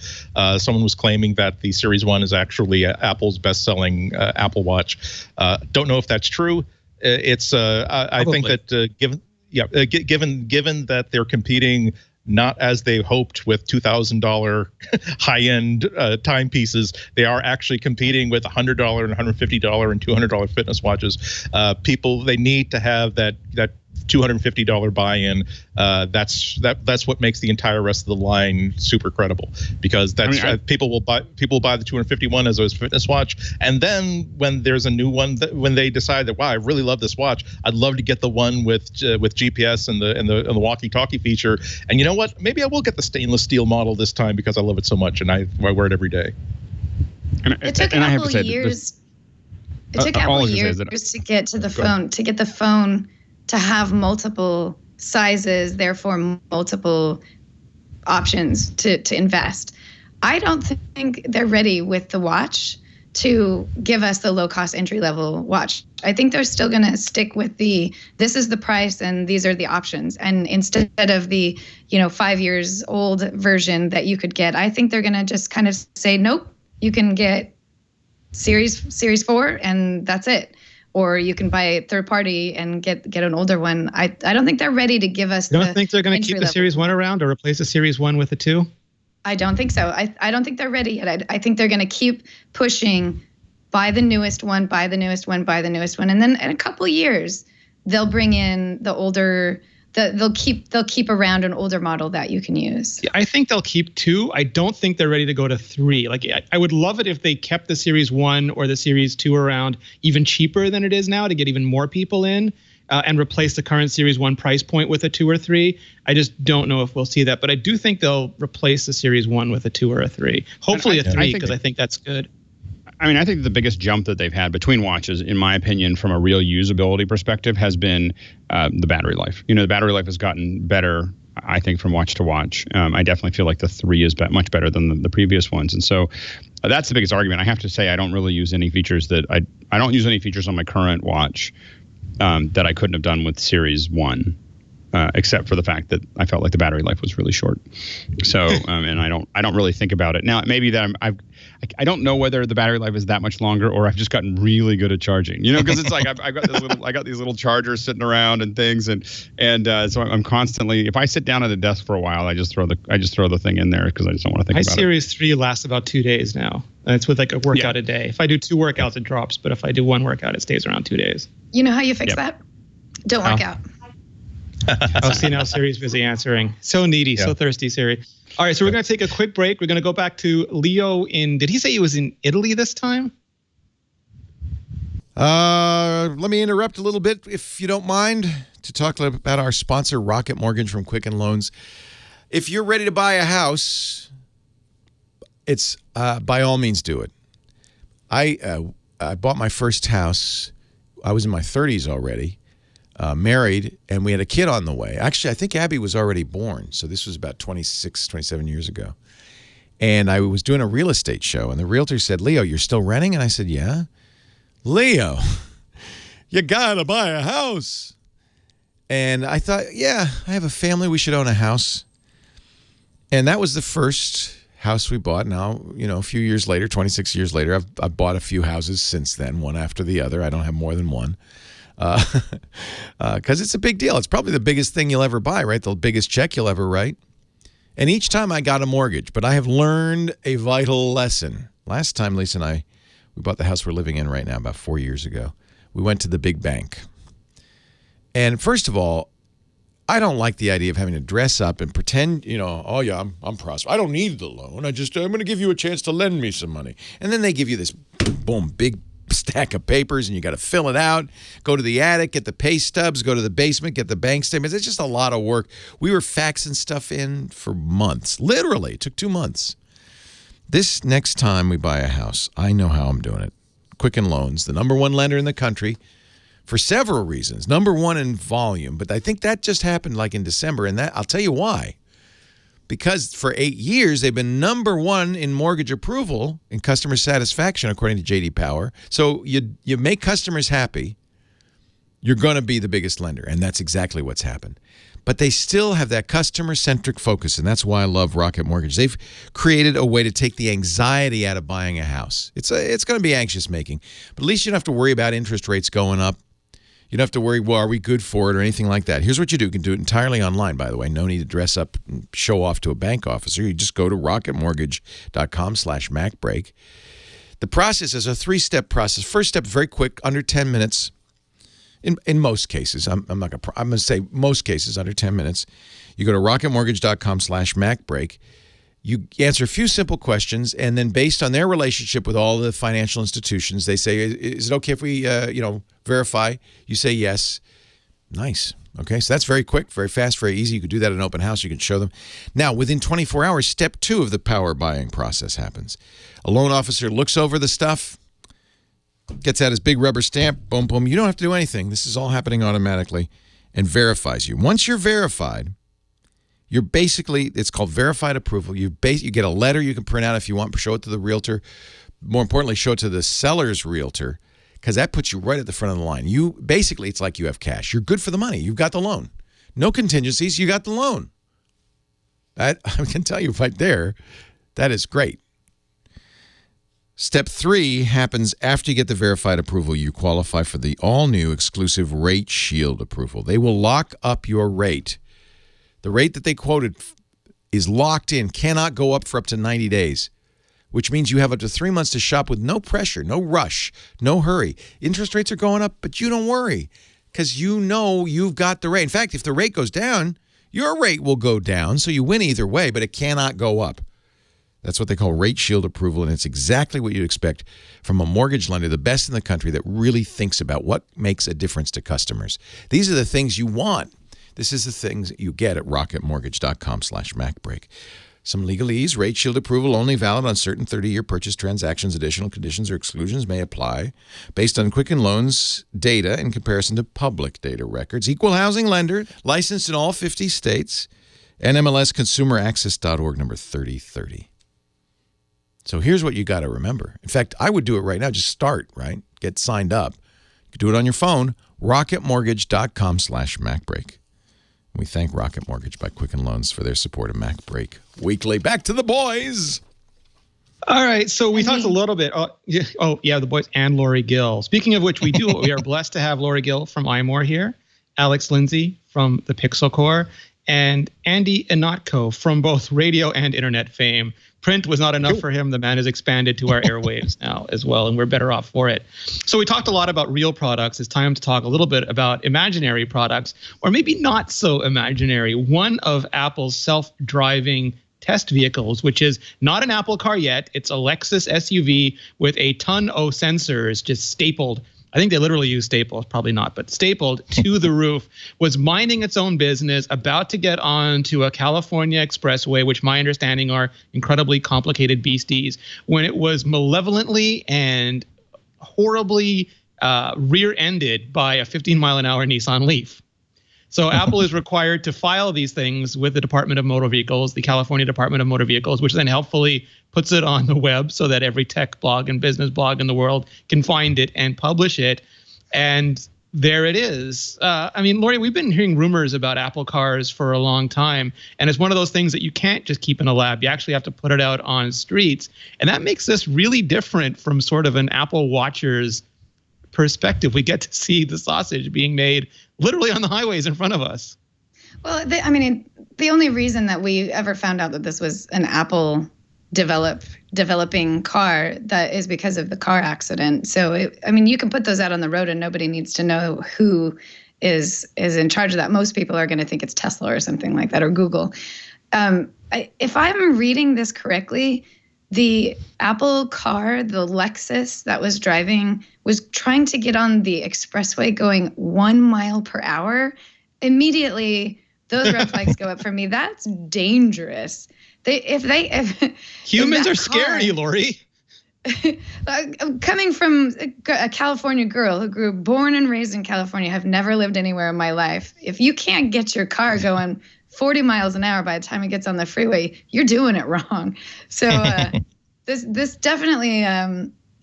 Someone was claiming that the Series 1 is actually Apple's best-selling Apple Watch. Don't know if that's true. I think that given that they're competing not as they hoped with $2,000 high-end timepieces, they are actually competing with $100 and $150 and $200 fitness watches. People, they need to have that $250 buy-in. That's what makes the entire rest of the line super credible, because people will buy the 251 as a fitness watch, and then when there's a new one, when they decide that, wow, I really love this watch, I'd love to get the one with GPS and the walkie-talkie feature. And you know what? Maybe I will get the stainless steel model this time because I love it so much and I wear it every day. It took Apple years. It took Apple years to get to the phone, to get the phone to have multiple sizes, therefore multiple options to invest. I don't think they're ready with the watch to give us the low-cost entry-level watch. I think they're still going to stick with this is the price and these are the options. And instead of the 5 years old version that you could get, I think they're going to just kind of say, nope, you can get Series 4 and that's it. Or you can buy a third party and get an older one. I don't think they're ready to give us. You don't think they're going to keep the Series 1 around or replace the Series 1 with the 2? I don't think so. I don't think they're ready yet. I think they're going to keep pushing, buy the newest one, buy the newest one, buy the newest one. And then in a couple of years, they'll bring in the older they'll keep around an older model that you can use. Yeah, I think they'll keep 2. I don't think they're ready to go to 3. Like, I would love it if they kept the Series 1 or the Series 2 around even cheaper than it is now to get even more people in, and replace the current Series 1 price point with a 2 or 3. I just don't know if we'll see that, but I do think they'll replace the Series 1 with a 2 or a 3. Hopefully a 3, because I think that's good. I mean, I think the biggest jump that they've had between watches, in my opinion, from a real usability perspective, has been the battery life. The battery life has gotten better, I think, from watch to watch. I definitely feel like the 3 is much better than the previous ones. And so that's the biggest argument. I have to say I don't really use any features that I don't use any features on my current watch that I couldn't have done with Series 1. Except for the fact that I felt like the battery life was really short. So, and I don't really think about it now. Maybe that I don't know whether the battery life is that much longer, or I've just gotten really good at charging. Because it's like I got these little chargers sitting around and things, and so I'm constantly, if I sit down at a desk for a while, I just throw the thing in there because I just don't want to think about it. My Series 3 lasts about 2 days now, and it's with like a workout a day. If I do 2 workouts, it drops, but if I do 1 workout, it stays around 2 days. You know how you fix that? Don't work out. Oh, see, now Siri's busy answering. So needy, so thirsty, Siri. All right, so we're going to take a quick break. We're going to go back to Leo did he say he was in Italy this time? Let me interrupt a little bit, if you don't mind, to talk about our sponsor, Rocket Mortgage from Quicken Loans. If you're ready to buy a house, it's by all means do it. I bought my first house. I was in my 30s already. Married, and we had a kid on the way. Actually, I think Abby was already born, so this was about 26, 27 years ago. And I was doing a real estate show, and the realtor said, Leo, you're still renting? And I said, yeah. Leo, you gotta buy a house. And I thought, yeah, I have a family. We should own a house. And that was the first house we bought. Now, a few years later, 26 years later, I've bought a few houses since then, one after the other. I don't have more than one. Because it's a big deal. It's probably the biggest thing you'll ever buy, right? The biggest check you'll ever write. And each time I got a mortgage, but I have learned a vital lesson. Last time Lisa and we bought the house we're living in right now about 4 years ago. We went to the big bank. And first of all, I don't like the idea of having to dress up and pretend, oh yeah, I'm prosperous. I don't need the loan. I'm going to give you a chance to lend me some money. And then they give you this, boom, big stack of papers, and you got to fill it out, go to the attic, get the pay stubs, go to the basement, get the bank statements. It's just a lot of work. We were faxing stuff in for months. Literally, it took 2 months. This next time we buy a house, I know how I'm doing it. Quicken Loans, the #1 lender in the country, for several reasons. #1 in volume, but I think that just happened like in December, and that I'll tell you why. Because for 8 years, they've been #1 in mortgage approval and customer satisfaction, according to J.D. Power. So you make customers happy, you're going to be the biggest lender, and that's exactly what's happened. But they still have that customer-centric focus, and that's why I love Rocket Mortgage. They've created a way to take the anxiety out of buying a house. It's going to be anxious-making, but at least you don't have to worry about interest rates going up. You don't have to worry, well, are we good for it or anything like that. Here's what you do. You can do it entirely online, by the way. No need to dress up and show off to a bank officer. You just go to rocketmortgage.com/MacBreak. The process is a 3-step process. First step, very quick, under 10 minutes. In most cases, I'm going to say most cases, under 10 minutes. You go to rocketmortgage.com/MacBreak. You answer a few simple questions, and then based on their relationship with all the financial institutions, they say, is it okay if we, verify? You say yes. Nice. Okay, so that's very quick, very fast, very easy. You can do that at an open house. You can show them. Now, within 24 hours, step 2 of the power buying process happens. A loan officer looks over the stuff, gets out his big rubber stamp, boom, boom. You don't have to do anything. This is all happening automatically, and verifies you. Once you're verified, you're basically, it's called verified approval. You get a letter you can print out if you want, show it to the realtor. More importantly, show it to the seller's realtor, because that puts you right at the front of the line. Basically, it's like you have cash. You're good for the money. You've got the loan. No contingencies. You got the loan. I can tell you right there, that is great. Step 3 happens after you get the verified approval. You qualify for the all-new exclusive Rate Shield approval. They will lock up your rate. The rate that they quoted is locked in, cannot go up for up to 90 days, which means you have up to 3 months to shop with no pressure, no rush, no hurry. Interest rates are going up, but you don't worry. because you know you've got the rate. In fact, if the rate goes down, your rate will go down, so you win either way, but it cannot go up. That's what they call rate shield approval, and it's exactly what you'd expect from a mortgage lender, the best in the country, that really thinks about what makes a difference to customers. These are the things you want. This is the things that you get at rocketmortgage.com/MacBreak. Some legalese, rate shield approval only valid on certain 30-year purchase transactions. Additional conditions or exclusions may apply based on Quicken Loans data in comparison to public data records. Equal housing lender, licensed in all 50 states, NMLSconsumeraccess.org number 3030. So here's what you got to remember. In fact, I would do it right now. Just start, right? Get signed up. You can do it on your phone, rocketmortgage.com/MacBreak. We thank Rocket Mortgage by Quicken Loans for their support of MacBreak Weekly. Back to the boys. All right, so we talked a little bit. The boys and Lory Gill. Speaking of which, we are blessed to have Lory Gill from iMore here, Alex Lindsay from the Pixel Core, and Andy Inotko from both radio and internet fame. Print was not enough for him. The man has expanded to our airwaves now as well, and we're better off for it. So we talked a lot about real products. It's time to talk a little bit about imaginary products, or maybe not so imaginary. One of Apple's self-driving test vehicles, which is not an Apple car yet. It's a Lexus SUV with a ton of sensors just stapled. I think they literally use staples, probably not, but stapled to the roof, was minding its own business, about to get onto a California expressway, which my understanding are incredibly complicated beasties, when it was malevolently and horribly rear-ended by a 15-mile-an-hour Nissan Leaf. So Apple is required to file these things with the Department of Motor Vehicles, the California Department of Motor Vehicles, which then helpfully puts it on the web so that every tech blog and business blog in the world can find it and publish it. And there it is. Lory, we've been hearing rumors about Apple cars for a long time, and it's one of those things that you can't just keep in a lab. You actually have to put it out on streets, and that makes this really different from sort of an Apple watcher's perspective. We get to see the sausage being made literally on the highways in front of us. Well, the only reason that we ever found out that this was an Apple developing car, that is because of the car accident. So, you can put those out on the road and nobody needs to know who is in charge of that. Most people are going to think it's Tesla or something like that, or Google. If I'm reading this correctly, the Apple car, the Lexus that was driving, was trying to get on the expressway going 1 mile per hour. Immediately, those red flags go up for me. That's dangerous. Humans are scary, Lory. Coming from a California girl who grew born and raised in California, have never lived anywhere in my life. If you can't get your car going 40 miles an hour by the time it gets on the freeway, you're doing it wrong. So this definitely,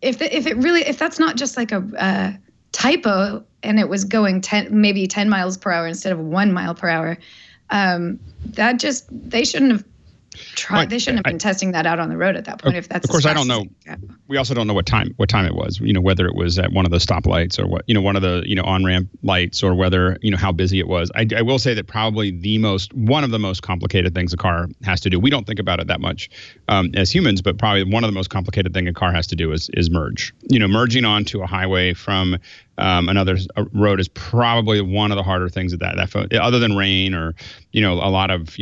if that's not just like a typo and it was going 10 miles per hour instead of 1 mile per hour, they shouldn't have tried. They shouldn't have been testing that out on the road at that point. If that's, of course, I don't know. We also don't know what time it was. Whether it was at one of the stoplights or what, one of the on-ramp lights, or whether how busy it was. I will say that probably one of the most complicated things a car has to do. We don't think about it that much as humans, but probably one of the most complicated thing a car has to do is merge. Merging onto a highway from another road is probably one of the harder things that other than rain or a lot of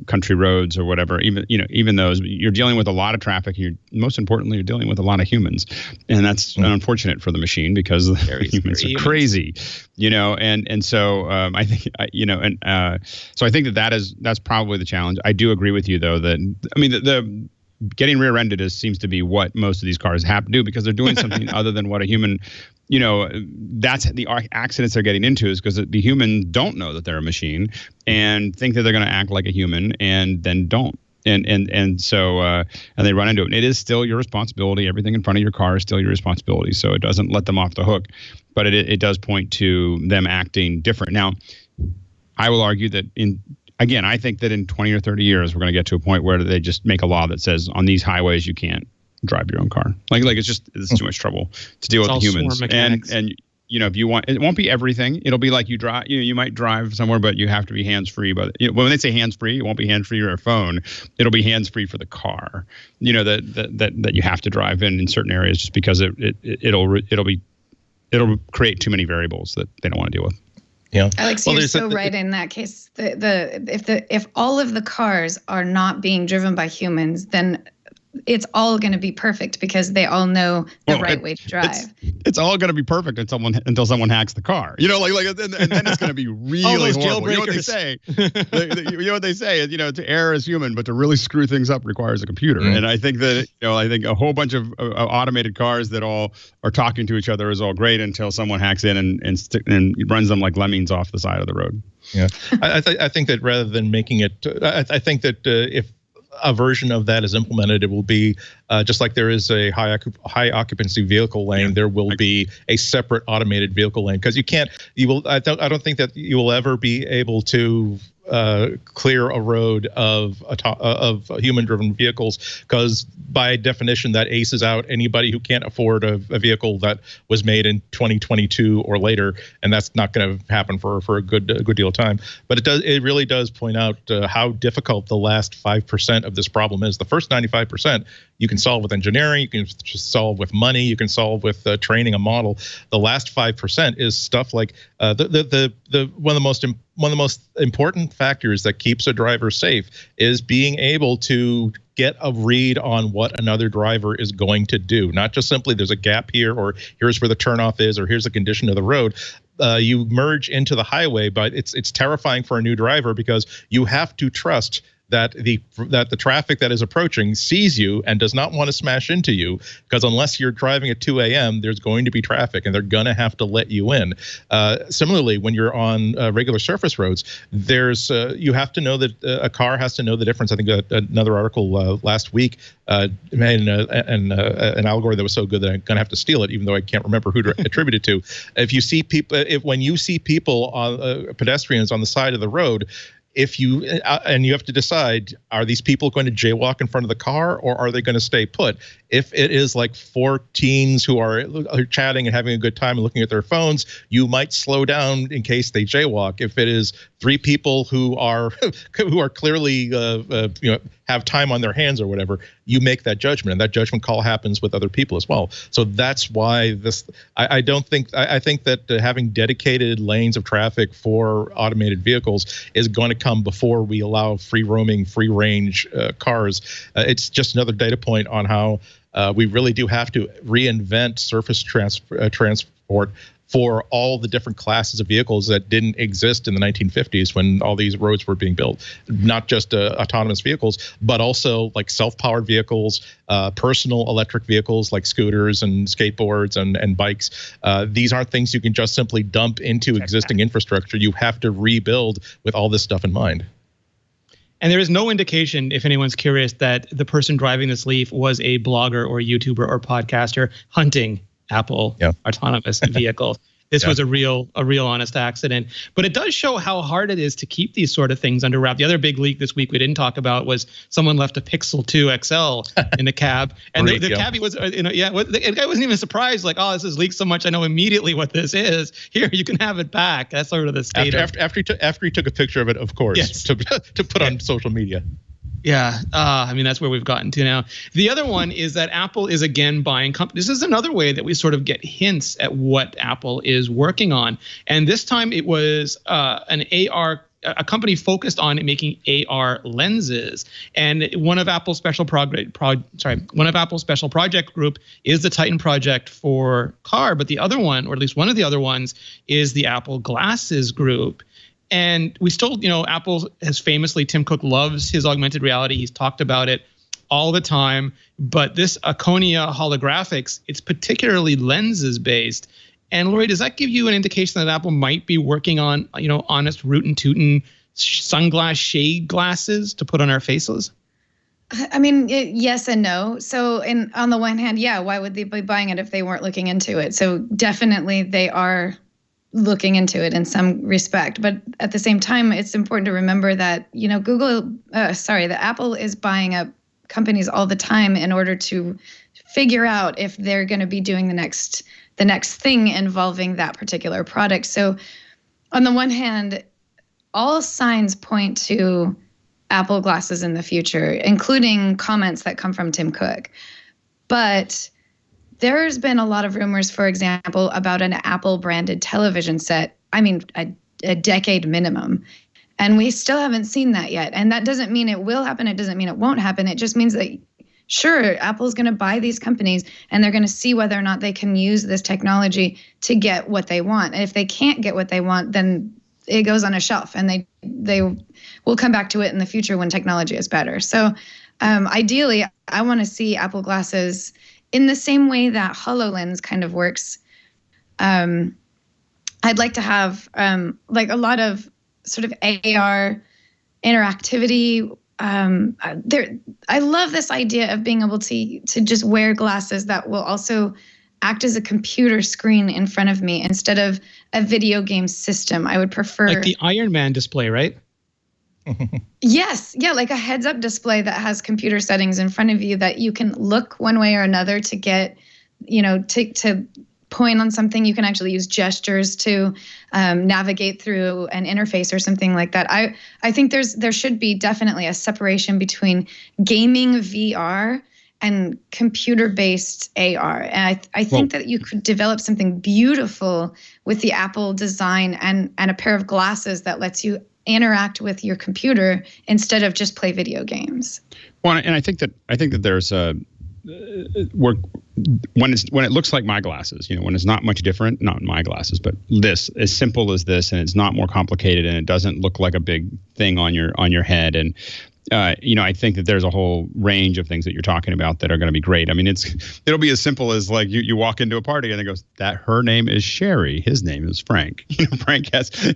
country roads or whatever. Even those, you're dealing with a lot of traffic. Most importantly, you're dealing with a lot of humans, and that's unfortunate for the machine because humans are crazy. And so I think so I think that's probably the challenge. I do agree with you though that the getting rear-ended seems to be what most of these cars have to do because they're doing something other than what a human. That's the accidents they're getting into is because the humans don't know that they're a machine and think that they're going to act like a human and then don't. And so they run into it. And it is still your responsibility. Everything in front of your car is still your responsibility. So it doesn't let them off the hook, but it does point to them acting different. Now, I will argue that I think that in 20 or 30 years, we're going to get to a point where they just make a law that says on these highways, you can't drive your own car. It's too much trouble to deal with the humans. And if you want, it won't be everything. It'll be like you drive, you might drive somewhere, but you have to be hands-free. But when they say hands-free, it won't be hands-free for your phone. It'll be hands-free for the car, that you have to drive in certain areas just because it'll create too many variables that they don't want to deal with. Yeah. Alex, you're so right in that case. If all of the cars are not being driven by humans, then it's all going to be perfect because they all know the right way to drive. It's all going to be perfect until someone hacks the car. And then it's going to be really horrible. You know what they say? To err is human, but to really screw things up requires a computer. Mm. And I think that a whole bunch of automated cars that all are talking to each other is all great until someone hacks in and runs them like lemmings off the side of the road. Yeah, I think that rather than making it, I think that if a version of that is implemented, it will be just like there is a high occupancy vehicle lane. There will be a separate automated vehicle lane because I don't think that you will ever be able to clear a road of human-driven vehicles because by definition that aces out anybody who can't afford a vehicle that was made in 2022 or later, and that's not going to happen for a good deal of time. But it really does point out how difficult the last 5% of this problem is. The first 95% you can solve with engineering, you can solve with money, you can solve with training a model. The last 5% is stuff like one of the most important factors that keeps a driver safe is being able to get a read on what another driver is going to do. Not just simply there's a gap here, or here's where the turnoff is, or here's the condition of the road. You merge into the highway, but it's terrifying for a new driver because you have to trust that the traffic that is approaching sees you and does not want to smash into you, because unless you're driving at 2 a.m., there's going to be traffic and they're going to have to let you in. Similarly, when you're on regular surface roads, you have to know that a car has to know the difference. I think another article last week made an allegory that was so good that I'm going to have to steal it, even though I can't remember who to attribute it to. When you see people pedestrians on the side of the road, you have to decide, are these people going to jaywalk in front of the car or are they going to stay put? If it is like 4 teens who are chatting and having a good time and looking at their phones, you might slow down in case they jaywalk. If it is 3 people who are clearly have time on their hands or whatever, you make that judgment, and that judgment call happens with other people as well. So that's why I think that having dedicated lanes of traffic for automated vehicles is going to come before we allow free roaming, free range cars. It's just another data point on how we really do have to reinvent surface transport for all the different classes of vehicles that didn't exist in the 1950s when all these roads were being built. Not just autonomous vehicles, but also like self-powered vehicles, personal electric vehicles like scooters and skateboards and bikes. These aren't things you can just simply dump into existing infrastructure. You have to rebuild with all this stuff in mind. And there is no indication, if anyone's curious, that the person driving this Leaf was a blogger or YouTuber or podcaster hunting Apple autonomous vehicles. This was a real honest accident. But it does show how hard it is to keep these sort of things under wrap. The other big leak this week we didn't talk about was someone left a Pixel 2 XL in the cab. And the cabbie was, the guy wasn't even surprised, like, oh, this is leaked so much, I know immediately what this is. Here, you can have it back. That's sort of the state. After he took a picture of it, of course, to put on social media. Yeah, that's where we've gotten to now. The other one is that Apple is again buying companies. This is another way that we sort of get hints at what Apple is working on. And this time it was a company focused on making AR lenses. And one of Apple's special project group is the Titan project for car. But the other one, or at least one of the other ones, is the Apple Glasses group. And we still, Apple has famously, Tim Cook loves his augmented reality. He's talked about it all the time. But this Aconia holographics, it's particularly lenses based. And Lory, does that give you an indication that Apple might be working on, honest rootin' tootin' sunglass shade glasses to put on our faces? I mean, yes and no. So on the one hand, why would they be buying it if they weren't looking into it? So definitely they are looking into it in some respect. But at the same time, it's important to remember that, that Apple is buying up companies all the time in order to figure out if they're going to be doing the next thing involving that particular product. So on the one hand, all signs point to Apple glasses in the future, including comments that come from Tim Cook. But there's been a lot of rumors, for example, about an Apple branded television set. I mean, a decade minimum. And we still haven't seen that yet. And that doesn't mean it will happen. It doesn't mean it won't happen. It just means that, sure, Apple's going to buy these companies and they're going to see whether or not they can use this technology to get what they want. And if they can't get what they want, then it goes on a shelf and they will come back to it in the future when technology is better. So ideally, I want to see Apple glasses in the same way that HoloLens kind of works. I'd like to have like a lot of sort of AR interactivity. I love this idea of being able to just wear glasses that will also act as a computer screen in front of me instead of a video game system. I would prefer like the Iron Man display, right? Yes. Yeah. Like a heads up display that has computer settings in front of you that you can look one way or another to get, to point on something. You can actually use gestures to navigate through an interface or something like that. I think there should be definitely a separation between gaming VR and computer-based AR. And I think that you could develop something beautiful with the Apple design and a pair of glasses that lets you interact with your computer instead of just play video games. Well, and I think that there's a when it looks like my glasses, when it's not much different, not my glasses, but this, as simple as this, and it's not more complicated, and it doesn't look like a big thing on your head, and I think that there's a whole range of things that you're talking about that are going to be great. I mean, it'll be as simple as like you walk into a party and it goes, that her name is Sherry, his name is Frank. Frank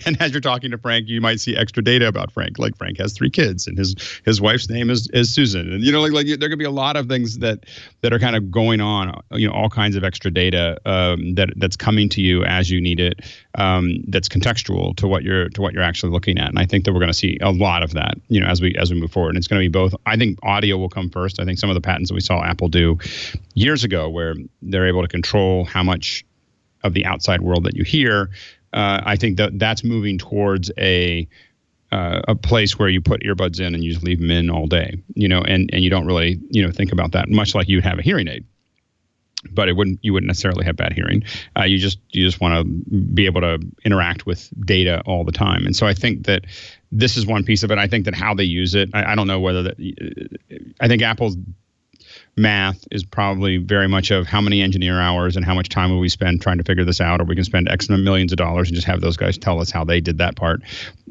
and as you're talking to Frank, you might see extra data about Frank. Like Frank has 3 kids and his wife's name is Susan. And like there could be a lot of things that are kind of going on. All kinds of extra data that's coming to you as you need it. That's contextual to what you're actually looking at. And I think that we're going to see a lot of that. As we move forward. And it's going to be both. I think audio will come first. I think some of the patents that we saw Apple do years ago, where they're able to control how much of the outside world that you hear, I think that's moving towards a place where you put earbuds in and you just leave them in all day, and you don't really, think about that, much like you'd have a hearing aid. But you wouldn't necessarily have bad hearing. You just want to be able to interact with data all the time. And so I think that this is one piece of it. I think that how they use it, I don't know whether I think Apple's math is probably very much of how many engineer hours and how much time will we spend trying to figure this out, or we can spend X millions of dollars and just have those guys tell us how they did that part.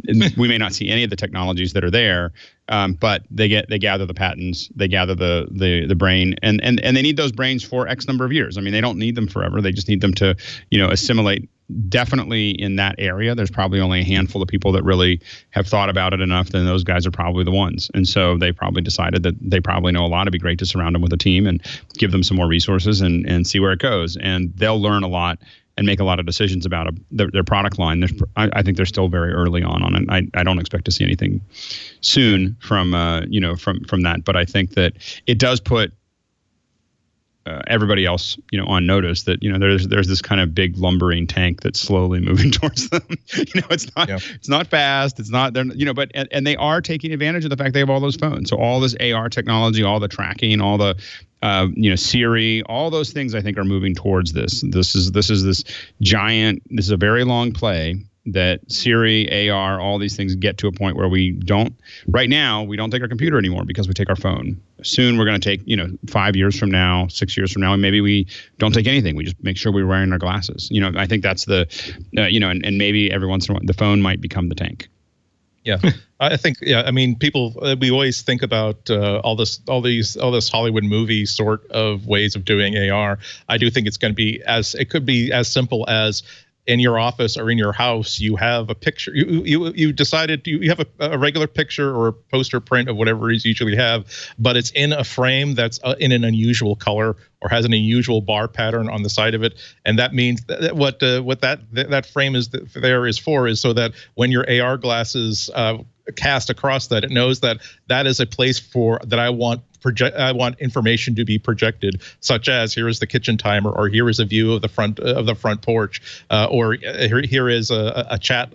We may not see any of the technologies that are there, but they gather the patents, they gather the brain, and they need those brains for X number of years. I mean, they don't need them forever. They just need them to, assimilate. Definitely in that area, there's probably only a handful of people that really have thought about it enough. Then those guys are probably the ones. And so they probably decided that they probably know a lot. It'd be great to surround them with a team and give them some more resources and see where it goes. And they'll learn a lot and make a lot of decisions about their product line. I think they're still very early on it. I don't expect to see anything soon from that. But I think that it does put everybody else, on notice that, there's this kind of big lumbering tank that's slowly moving towards them. It's not fast. It's not, but they are taking advantage of the fact they have all those phones. So all this AR technology, all the tracking, all the, Siri, all those things I think are moving towards this. This is a very long play that Siri, AR, all these things get to a point where right now, we don't take our computer anymore because we take our phone. Soon we're going to take, 5 years from now, 6 years from now, and maybe we don't take anything. We just make sure we're wearing our glasses. I think that's and maybe every once in a while, the phone might become the tank. Yeah, I think, I mean, people, we always think about all this Hollywood movie sort of ways of doing AR. I do think it's going to be it could be as simple as, in your office or in your house, you have a picture. You decided you have a regular picture or a poster print of whatever you usually have, but it's in a frame that's in an unusual color or has an unusual bar pattern on the side of it, and that means that what that frame is so that when your AR glasses cast across that, it knows that is a place that I want information to be projected, such as here is the kitchen timer, or here is a view of the front porch, or here is a chat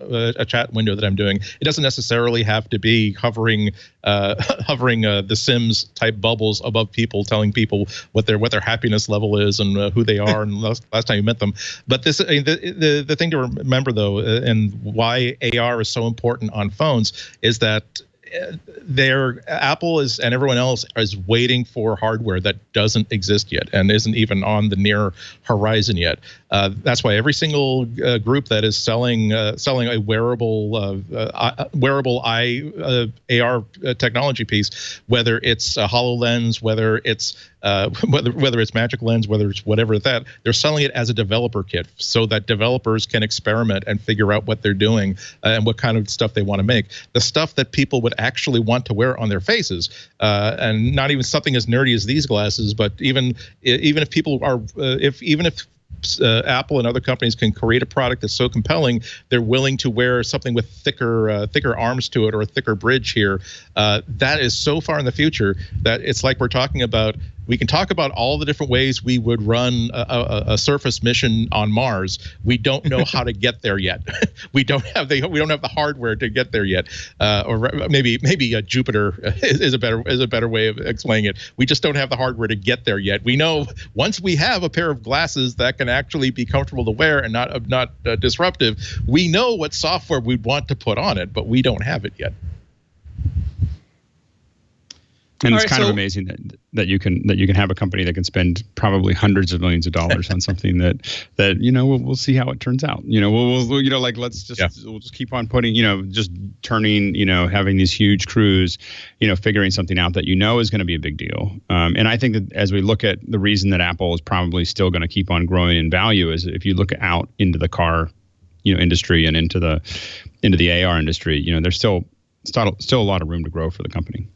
window that I'm doing. It doesn't necessarily have to be hovering the Sims type bubbles above people, telling people what their happiness level is and who they are and last time you met them. But this the thing to remember though, and why AR is so important on phones, is that Apple is and everyone else is waiting for hardware that doesn't exist yet and isn't even on the near horizon yet. That's why every single group that is selling a wearable AR technology piece, whether it's a HoloLens, whether it's Magic Lens, whether it's whatever that, they're selling it as a developer kit so that developers can experiment and figure out what they're doing and what kind of stuff they want to make. The stuff that people would actually want to wear on their faces, and not even something as nerdy as these glasses, but even if people are, even if Apple and other companies can create a product that's so compelling, they're willing to wear something with thicker arms to it or a thicker bridge here. That is so far in the future that it's like we're talking about. We can talk about all the different ways we would run a surface mission on Mars. We don't know how to get there yet. We don't have the hardware to get there yet. Or maybe Jupiter is a better way of explaining it. We just don't have the hardware to get there yet. We know once we have a pair of glasses that can actually be comfortable to wear and not disruptive, we know what software we'd want to put on it, but we don't have it yet. And it's kind of amazing that you can have a company that can spend probably hundreds of millions of dollars on something that we'll see how it turns out. We'll just keep on putting, just turning, having these huge crews, figuring something out that is going to be a big deal. And I think that as we look at the reason that Apple is probably still going to keep on growing in value is if you look out into the car, industry and into the AR industry, there's still a lot of room to grow for the company.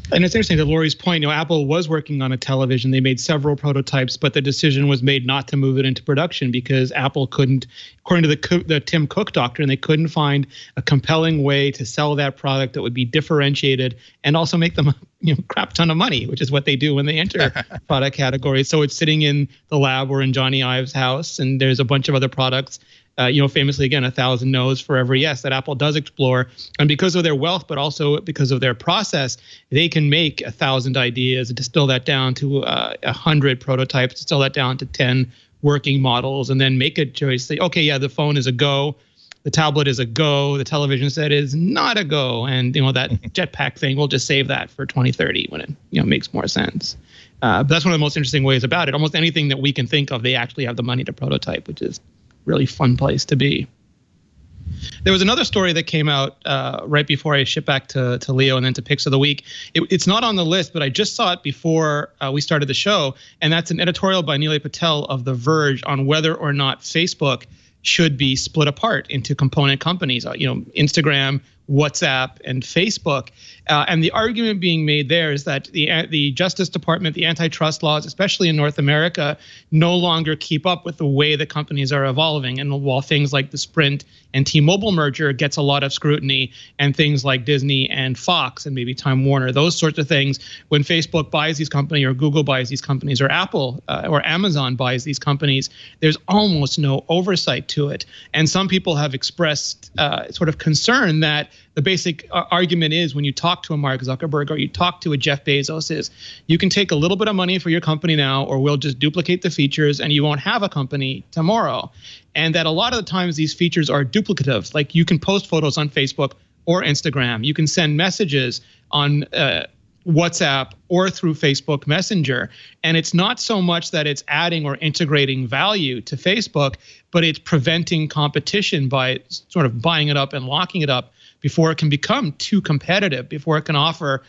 And it's interesting to Lory's point, Apple was working on a television. They made several prototypes, but the decision was made not to move it into production because Apple couldn't, according to the Tim Cook doctrine, they couldn't find a compelling way to sell that product that would be differentiated and also make them crap ton of money, which is what they do when they enter product categories. So it's sitting in the lab or in Johnny Ive's house, and there's a bunch of other products. Famously, again, 1,000 no's for every yes that Apple does explore. And because of their wealth, but also because of their process, they can make 1,000 ideas and distill that down to 100 prototypes, distill that down to 10 working models, and then make a choice. Say, okay, yeah, the phone is a go. The tablet is a go. The television set is not a go. And, that jetpack thing, we'll just save that for 2030 when it, makes more sense. But that's one of the most interesting ways about it. Almost anything that we can think of, they actually have the money to prototype, which is really fun place to be. There was another story that came out right before I shipped back to Leo and then to Picks of the Week. It's not on the list, but I just saw it before we started the show, and that's an editorial by Nilay Patel of The Verge on whether or not Facebook should be split apart into component companies, Instagram, WhatsApp, and Facebook. And the argument being made there is that the Justice Department, the antitrust laws, especially in North America, no longer keep up with the way the companies are evolving. And while things like the Sprint and T-Mobile merger gets a lot of scrutiny, and things like Disney and Fox and maybe Time Warner, those sorts of things, when Facebook buys these companies or Google buys these companies or Apple or Amazon buys these companies, there's almost no oversight to it. And some people have expressed sort of concern that the basic argument is when you talk to a Mark Zuckerberg or you talk to a Jeff Bezos is you can take a little bit of money for your company now, or we'll just duplicate the features and you won't have a company tomorrow. And that a lot of the times these features are duplicative. Like you can post photos on Facebook or Instagram. You can send messages on WhatsApp or through Facebook Messenger. And it's not so much that it's adding or integrating value to Facebook, but it's preventing competition by sort of buying it up and locking it up before it can become too competitive, before it can offer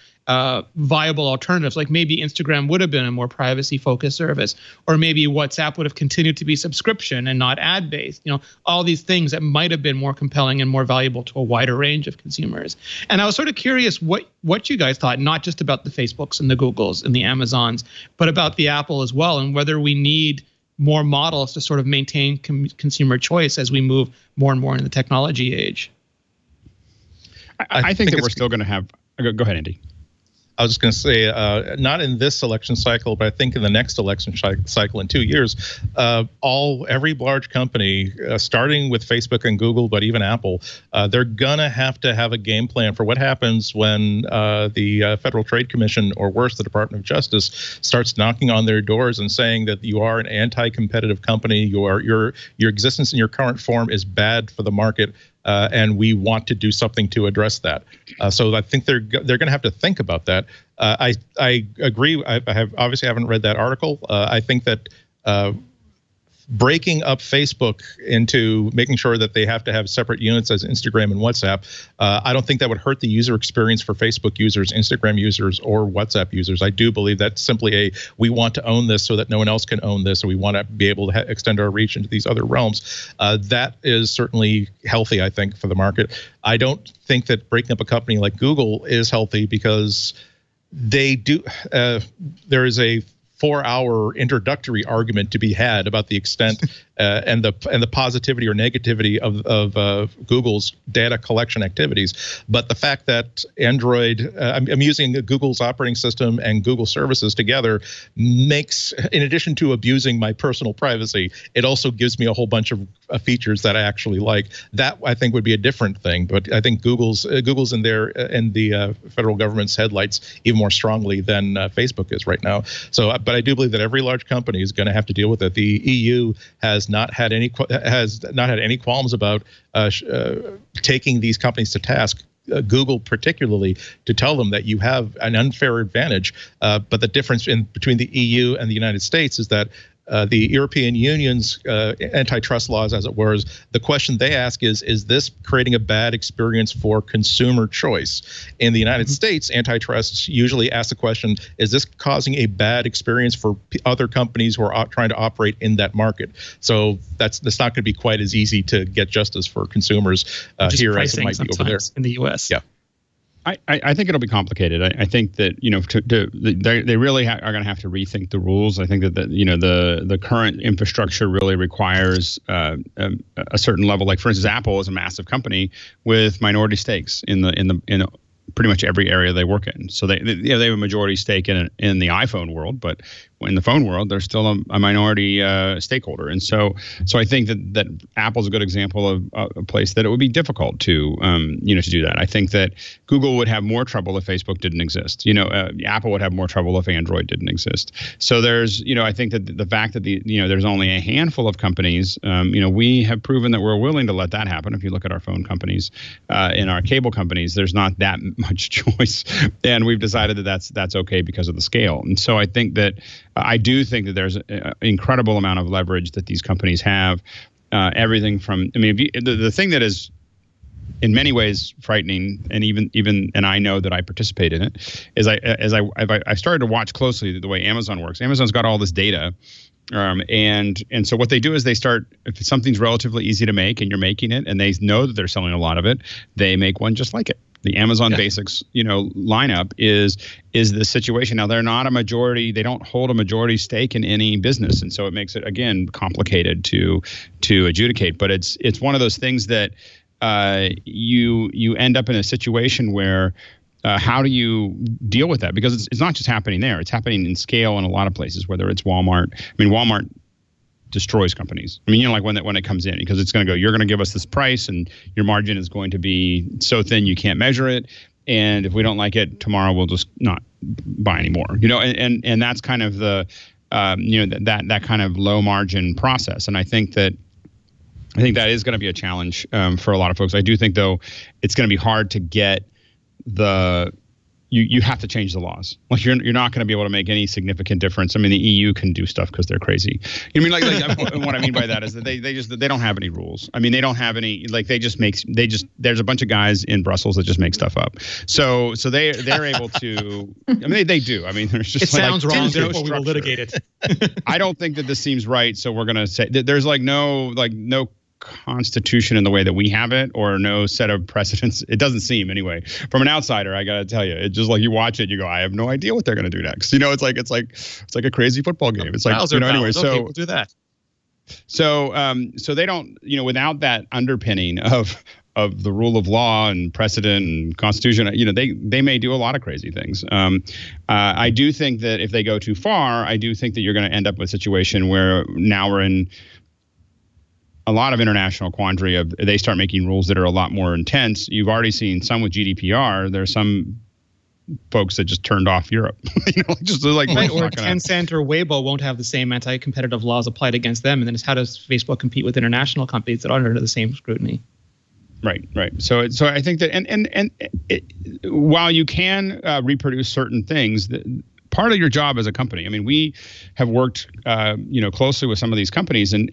viable alternatives. Like maybe Instagram would have been a more privacy-focused service, or maybe WhatsApp would have continued to be subscription and not ad-based. All these things that might have been more compelling and more valuable to a wider range of consumers. And I was sort of curious what you guys thought, not just about the Facebooks and the Googles and the Amazons, but about the Apple as well, and whether we need more models to sort of maintain consumer choice as we move more and more into the technology age. I think that we're still going to have. Go ahead, Andy. I was just going to say, not in this election cycle, but I think in the next election cycle in 2 years, every large company, starting with Facebook and Google, but even Apple, they're going to have a game plan for what happens when the Federal Trade Commission, or worse, the Department of Justice, starts knocking on their doors and saying that you are an anti-competitive company, your existence in your current form is bad for the market. And we want to do something to address that. So I think they're going to have to think about that. I agree. I haven't read that article. I think that breaking up Facebook into making sure that they have to have separate units as Instagram and WhatsApp, I don't think that would hurt the user experience for Facebook users, Instagram users, or WhatsApp users. I do believe that's simply we want to own this so that no one else can own this, and we want to be able to extend our reach into these other realms. That is certainly healthy, I think, for the market. I don't think that breaking up a company like Google is healthy, because they do. There is a 4-hour introductory argument to be had about the extent and the positivity or negativity of Google's data collection activities. But the fact that Android, I'm using Google's operating system and Google services together, makes, in addition to abusing my personal privacy, it also gives me a whole bunch of features that I actually like. That, I think, would be a different thing. But I think Google's in the federal government's headlights even more strongly than Facebook is right now. So, but I do believe that every large company is going to have to deal with it. The EU has not had any qualms about taking these companies to task. Google particularly, to tell them that you have an unfair advantage. But the difference between the EU and the United States is that the European Union's antitrust laws, as it were, the question they ask is this creating a bad experience for consumer choice? In the United States, antitrust usually asks the question, is this causing a bad experience for other companies who are trying to operate in that market? So that's not going to be quite as easy to get justice for consumers here as it might be over there in the U.S. Yeah. I think it'll be complicated. I think that they really are going to have to rethink the rules. I think that the current infrastructure really requires a certain level. Like, for instance, Apple is a massive company with minority stakes in pretty much every area they work in. So they have a majority stake in the iPhone world, but in the phone world, they're still a minority stakeholder. And so I think that Apple's a good example of a place that it would be difficult to do that. I think that Google would have more trouble if Facebook didn't exist. Apple would have more trouble if Android didn't exist. So there's, I think that the fact that there's only a handful of companies, we have proven that we're willing to let that happen. If you look at our phone companies and our cable companies, there's not that much choice, and we've decided that that's okay because of the scale. And so I think that I do think that there's an incredible amount of leverage that these companies have. Everything from, the thing that is in many ways frightening, and even I know that I participate in it, is I started to watch closely the way Amazon works. Amazon's got all this data. And so what they do is they start, if something's relatively easy to make and you're making it and they know that they're selling a lot of it, they make one just like it. The Amazon Basics, lineup is the situation. Now, they're not a majority. They don't hold a majority stake in any business. And so it makes it, again, complicated to adjudicate. But it's one of those things that you end up in a situation where how do you deal with that? Because it's not just happening there. It's happening in scale in a lot of places, whether it's Walmart. Walmart destroys companies. Like when it comes in, because it's going to go, you're going to give us this price and your margin is going to be so thin you can't measure it. And if we don't like it, tomorrow we'll just not buy anymore. And that's kind of the, that kind of low margin process. And I think that is going to be a challenge for a lot of folks. I do think, though, it's going to be hard to get you have to change the laws. Like you're not going to be able to make any significant difference. The EU can do stuff because they're crazy. Like what I mean by that is that they don't have any rules. They don't have any, there's a bunch of guys in Brussels that just make stuff up. So they're able to. They do. There's just it sounds wrong. Therefore, we will litigate it. I don't think that this seems right. So we're going to say that there's no constitution in the way that we have it, or no set of precedents. It doesn't seem, anyway. From an outsider, I gotta tell you, it's just like you watch it, you go, I have no idea what they're gonna do next. It's like a crazy football game. It's like anyway. So okay, we'll do that. So they don't, without that underpinning of of the rule of law and precedent and constitution, they may do a lot of crazy things. I do think that if they go too far, I do think that you're going to end up with a situation where now we're in a lot of international quandary of they start making rules that are a lot more intense. You've already seen some with GDPR. There's some folks that just turned off Europe. Just like right, or Tencent or Weibo won't have the same anti-competitive laws applied against them. And then it's how does Facebook compete with international companies that aren't under the same scrutiny? Right. So I think that and while you can reproduce certain things, part of your job as a company. I mean, we have worked, closely with some of these companies, and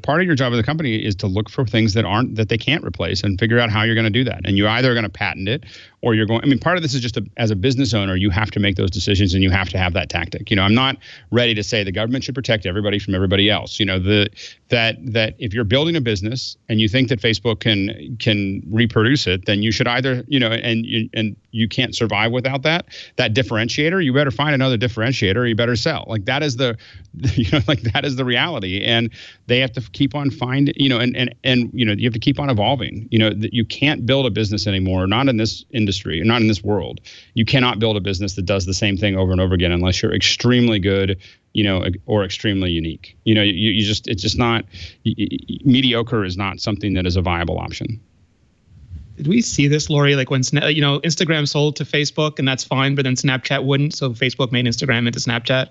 part of your job as a company is to look for things that they can't replace and figure out how you're going to do that. And you either are going to patent it, or you're going. I mean, part of this is just as a business owner, you have to make those decisions, and you have to have that tactic. I'm not ready to say the government should protect everybody from everybody else. That if you're building a business and you think that Facebook can reproduce it, then you should either and you can't survive without that differentiator. You better find another differentiator, or you better sell. Like that is the that is the reality, and they have to keep on finding and you have to keep on evolving. That you can't build a business anymore, not in this industry, not in this world. You cannot build a business that does the same thing over and over again unless you're extremely good, or extremely unique. It's just not mediocre is not something that is a viable option. Did we see this, Lory? Like when Instagram sold to Facebook, and that's fine, but then Snapchat wouldn't, so Facebook made Instagram into Snapchat.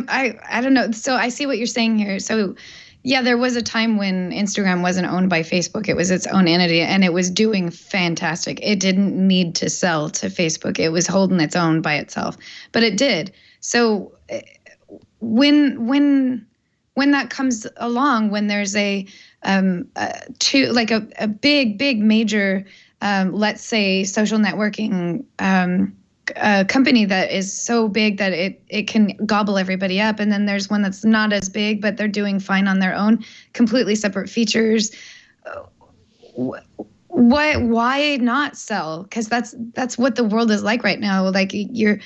I don't know. So I see what you're saying here. So yeah, there was a time when Instagram wasn't owned by Facebook. It was its own entity, and it was doing fantastic. It didn't need to sell to Facebook. It was holding its own by itself, but it did. So when that comes along, when there's a big major, let's say social networking company that is so big that it can gobble everybody up, and then there's one that's not as big but they're doing fine on their own, completely separate features. Why not sell? Because that's what the world is like right now. Like your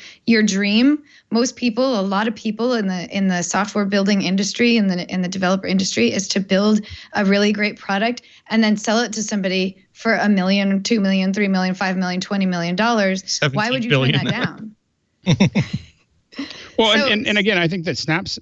dream, most people, a lot of people in the software building industry, in the developer industry, is to build a really great product and then sell it to somebody for $1 million, $2 million, $3 million, $5 million, $20 million. Why would you turn that down? Well, so, and again, I think that Snap's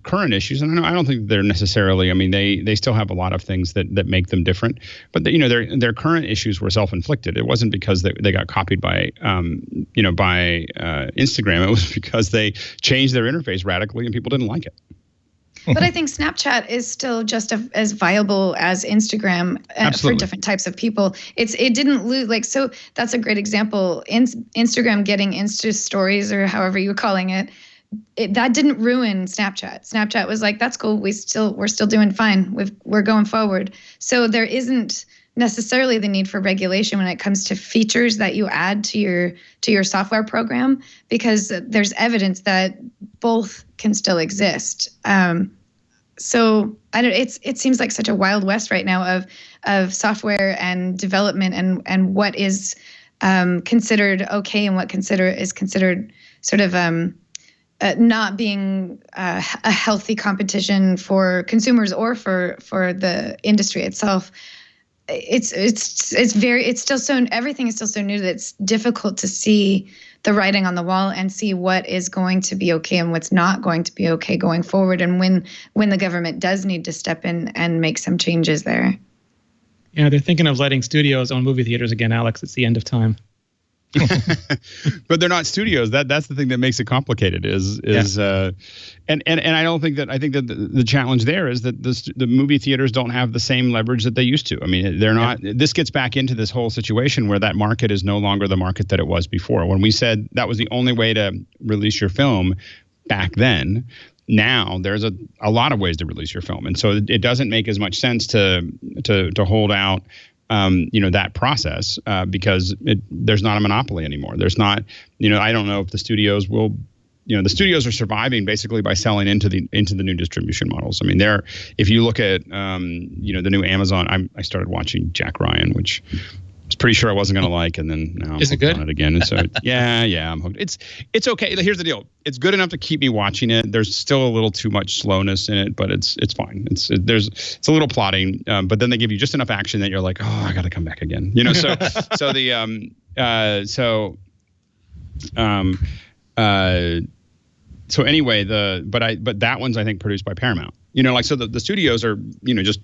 current issues, and I don't think they're necessarily. I mean, they still have a lot of things that make them different, but their current issues were self-inflicted. It wasn't because they got copied by Instagram. It was because they changed their interface radically and people didn't like it. But I think Snapchat is still just as viable as Instagram for different types of people. It didn't lose, so that's a great example. Instagram getting Insta stories, or however you're calling it, that didn't ruin Snapchat. Snapchat was like, that's cool. We're still doing fine. We're going forward. So there isn't necessarily the need for regulation when it comes to features that you add to your software program, because there's evidence that both can still exist. So it seems like such a wild west right now of software and development and what is considered okay and what is considered sort of not being a healthy competition for consumers or for the industry itself. It's still so, everything is still so new that it's difficult to see the writing on the wall and see what is going to be okay and what's not going to be okay going forward, and when the government does need to step in and make some changes there. Yeah, they're thinking of letting studios own movie theaters again, Alex. It's the end of time. But they're not studios. That's the thing that makes it complicated. And I don't think that. I think that the challenge there is that the movie theaters don't have the same leverage that they used to. I mean, they're not. Yeah. This gets back into this whole situation where that market is no longer the market that it was before. When we said that was the only way to release your film back then, now there's a lot of ways to release your film, and so it doesn't make as much sense to hold out. That process because there's not a monopoly anymore. There's not, I don't know if the studios will, the studios are surviving basically by selling into the new distribution models. I mean, if you look at, the new Amazon, I started watching Jack Ryan, which was pretty sure I wasn't going to like, and then now I'm hooked on it again. And so yeah, I'm hooked. It's okay. Here's the deal. It's good enough to keep me watching it. There's still a little too much slowness in it, but it's fine. It's a little plotting, but then they give you just enough action that you're like, oh, I got to come back again. So anyway, but that one's I think produced by Paramount. So the studios are just.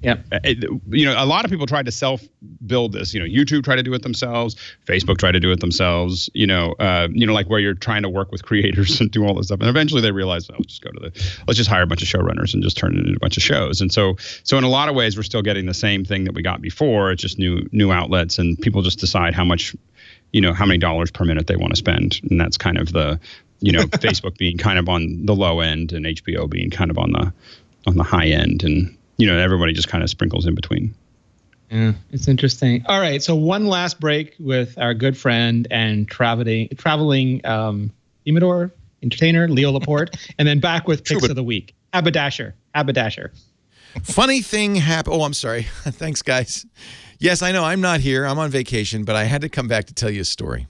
Yeah. A lot of people tried to self-build this. YouTube tried to do it themselves. Facebook tried to do it themselves. Like where you're trying to work with creators and do all this stuff. And eventually they realized, let's just hire a bunch of showrunners and just turn it into a bunch of shows. And so in a lot of ways, we're still getting the same thing that we got before. It's just new outlets, and people just decide how much, how many dollars per minute they want to spend. And that's kind of the, Facebook being kind of on the low end and HBO being kind of on the high end, and everybody just kind of sprinkles in between. Yeah, it's interesting. All right, so one last break with our good friend and traveling Imador entertainer Leo Laporte, and then back with picks of the week. Haberdasher. Funny thing happened. Oh, I'm sorry. Thanks, guys. Yes, I know I'm not here. I'm on vacation, but I had to come back to tell you a story.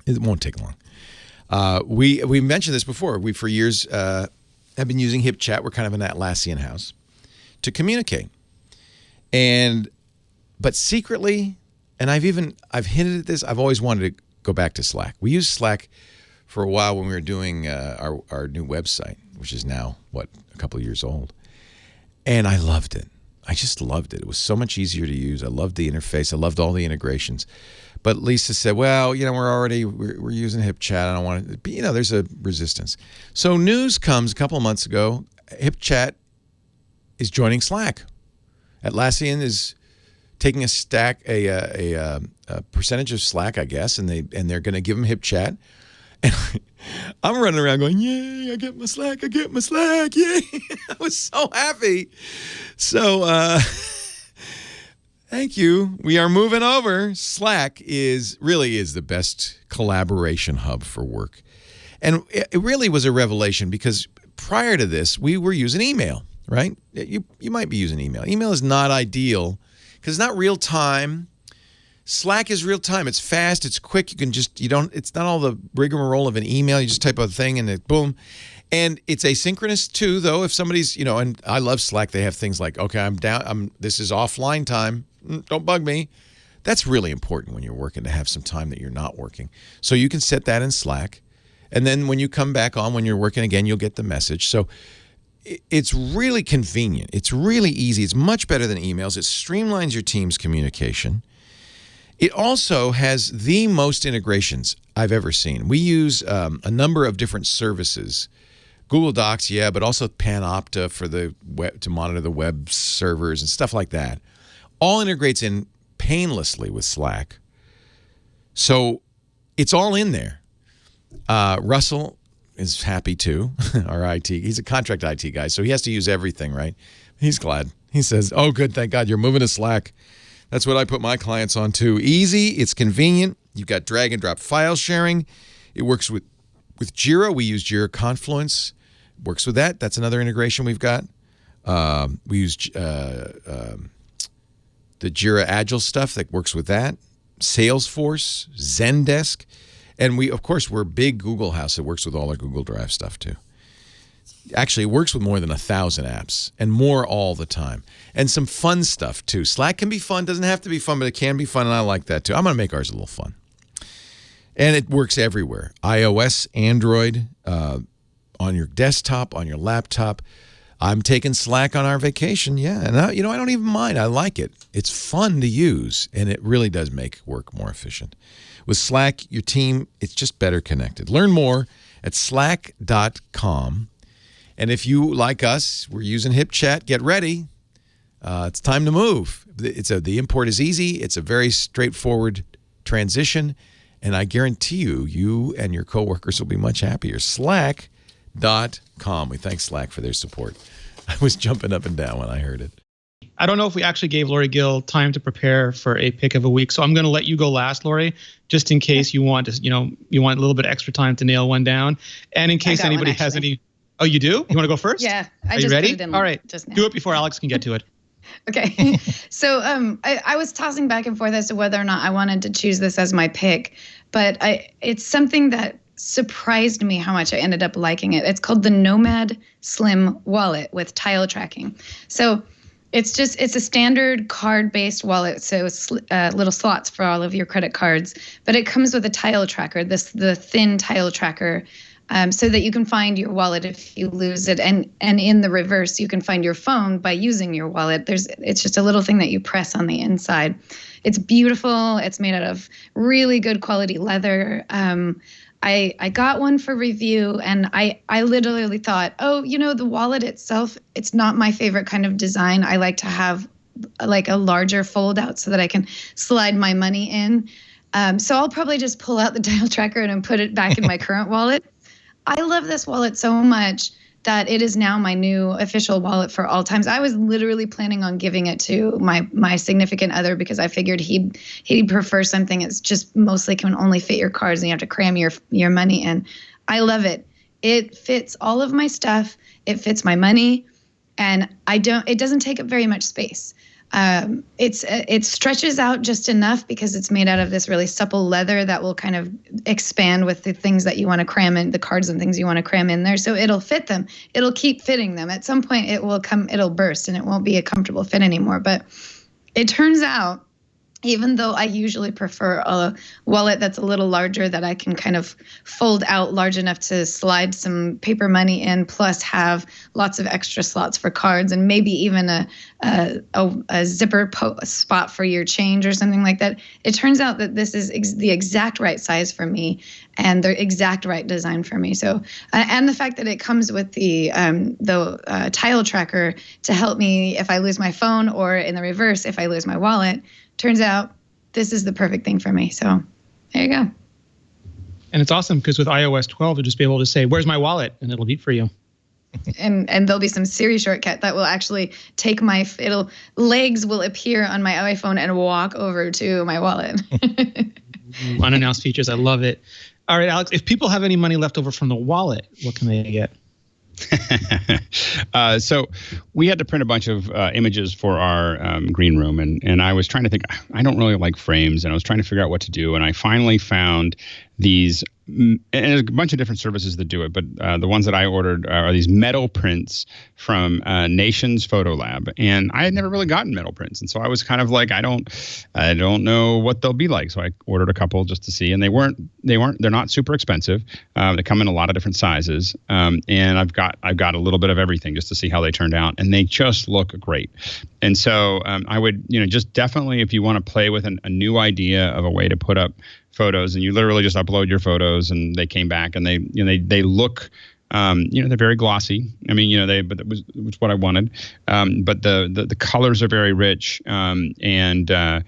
It won't take long. We mentioned this before. We for years have been using HipChat. We're kind of an Atlassian house to communicate, but secretly, and I've hinted at this. I've always wanted to go back to Slack. We used Slack for a while when we were doing our new website, which is now a couple of years old, and I loved it. I just loved it. It was so much easier to use. I loved the interface. I loved all the integrations. But Lisa said, well, we're using HipChat. I don't want it. But, there's a resistance. So news comes a couple of months ago. HipChat is joining Slack. Atlassian is taking a percentage of Slack, I guess, and they're going to give them HipChat. And I'm running around going, yay, I get my Slack, yay. I was so happy. So thank you. We are moving over. Slack really is the best collaboration hub for work. And it really was a revelation because prior to this, we were using email, right? You might be using email. Email is not ideal because it's not real time. Slack is real time. It's fast. It's quick. It's not all the rigmarole of an email. You just type a thing and it boom. And it's asynchronous too, though. If somebody's, and I love Slack. They have things like, okay, this is offline time. Don't bug me. That's really important when you're working to have some time that you're not working. So you can set that in Slack. And then when you come back on, when you're working again, you'll get the message. So it's really convenient. It's really easy. It's much better than emails. It streamlines your team's communication. It also has the most integrations I've ever seen. We use a number of different services. Google Docs, yeah, but also Panopta for the web to monitor the web servers and stuff like that. All integrates in painlessly with Slack. So it's all in there. Russell is happy too, our IT. He's a contract IT guy, so he has to use everything, right? He's glad. He says, oh, good, thank God you're moving to Slack. That's what I put my clients on too. Easy, it's convenient. You've got drag and drop file sharing. It works with Jira. We use Jira Confluence. Works with that. That's another integration we've got. We use the Jira Agile stuff that works with that. Salesforce, Zendesk. And we're a big Google house that works with all our Google Drive stuff too. Actually, it works with more than 1,000 apps and more all the time. And some fun stuff too. Slack can be fun. Doesn't have to be fun, but it can be fun, and I like that too. I'm going to make ours a little fun. And it works everywhere. iOS, Android, on your desktop, on your laptop. I'm taking Slack on our vacation, yeah. And I don't even mind. I like it. It's fun to use, and it really does make work more efficient. With Slack, your team, it's just better connected. Learn more at slack.com. And if you, like us, we're using HipChat, get ready. It's time to move. The import is easy. It's a very straightforward transition. And I guarantee you and your coworkers will be much happier. Slack.com. We thank Slack for their support. I was jumping up and down when I heard it. I don't know if we actually gave Lory Gill time to prepare for a pick of a week. So I'm going to let you go last, Lory, just in case you want to, you want a little bit of extra time to nail one down. And in case anybody has any. Oh, you do? You want to go first? Yeah. Are you ready? All right. Do it before Alex can get to it. Okay. So I was tossing back and forth as to whether or not I wanted to choose this as my pick, but it's something that surprised me how much I ended up liking it. It's called the Nomad Slim Wallet with tile tracking. So it's a standard card-based wallet, so little slots for all of your credit cards, but it comes with a tile tracker, the thin tile tracker, so that you can find your wallet if you lose it, and in the reverse, you can find your phone by using your wallet. It's just a little thing that you press on the inside. It's beautiful. It's made out of really good quality leather. I got one for review, and I literally thought, oh, the wallet itself, it's not my favorite kind of design. I like to have like a larger fold out so that I can slide my money in. So I'll probably just pull out the tile tracker and put it back in my current wallet. I love this wallet so much that it is now my new official wallet for all times. I was literally planning on giving it to my significant other because I figured he'd prefer something that's just mostly can only fit your cards and you have to cram your money in. I love it. It fits all of my stuff. It fits my money, and it doesn't take up very much space. It stretches out just enough because it's made out of this really supple leather that will kind of expand with the things that you want to cram in, the cards and things you want to cram in there. So it'll fit them. It'll keep fitting them. At some point it'll burst and it won't be a comfortable fit anymore. But it turns out, even though I usually prefer a wallet that's a little larger that I can kind of fold out large enough to slide some paper money in, plus have lots of extra slots for cards and maybe even a zipper spot for your change or something like that. It turns out that this is the exact right size for me and the exact right design for me. So, and the fact that it comes with the tile tracker to help me if I lose my phone, or in the reverse, if I lose my wallet. Turns out this is the perfect thing for me. So there you go. And it's awesome because with iOS 12, you'll just be able to say, where's my wallet? And it'll beep for you. And there'll be some Siri shortcut that will actually take legs will appear on my iPhone and walk over to my wallet. Unannounced features. I love it. All right, Alex, if people have any money left over from the wallet, what can they get? So we had to print a bunch of images for our green room, and I was trying to think, I don't really like frames, and I was trying to figure out what to do, and I finally found these, and there's a bunch of different services that do it, but the ones that I ordered are these metal prints from Nations Photo Lab, and I had never really gotten metal prints, and so I was kind of like, I don't know what they'll be like, so I ordered a couple just to see, and they're not super expensive. They come in a lot of different sizes, and I've got a little bit of everything just to see how they turned out, and they just look great. And so I would, just definitely, if you want to play with a new idea of a way to put up photos, and you literally just upload your photos and they came back, and they look, they're very glossy. I mean, but it was what I wanted. But the colors are very rich, and they're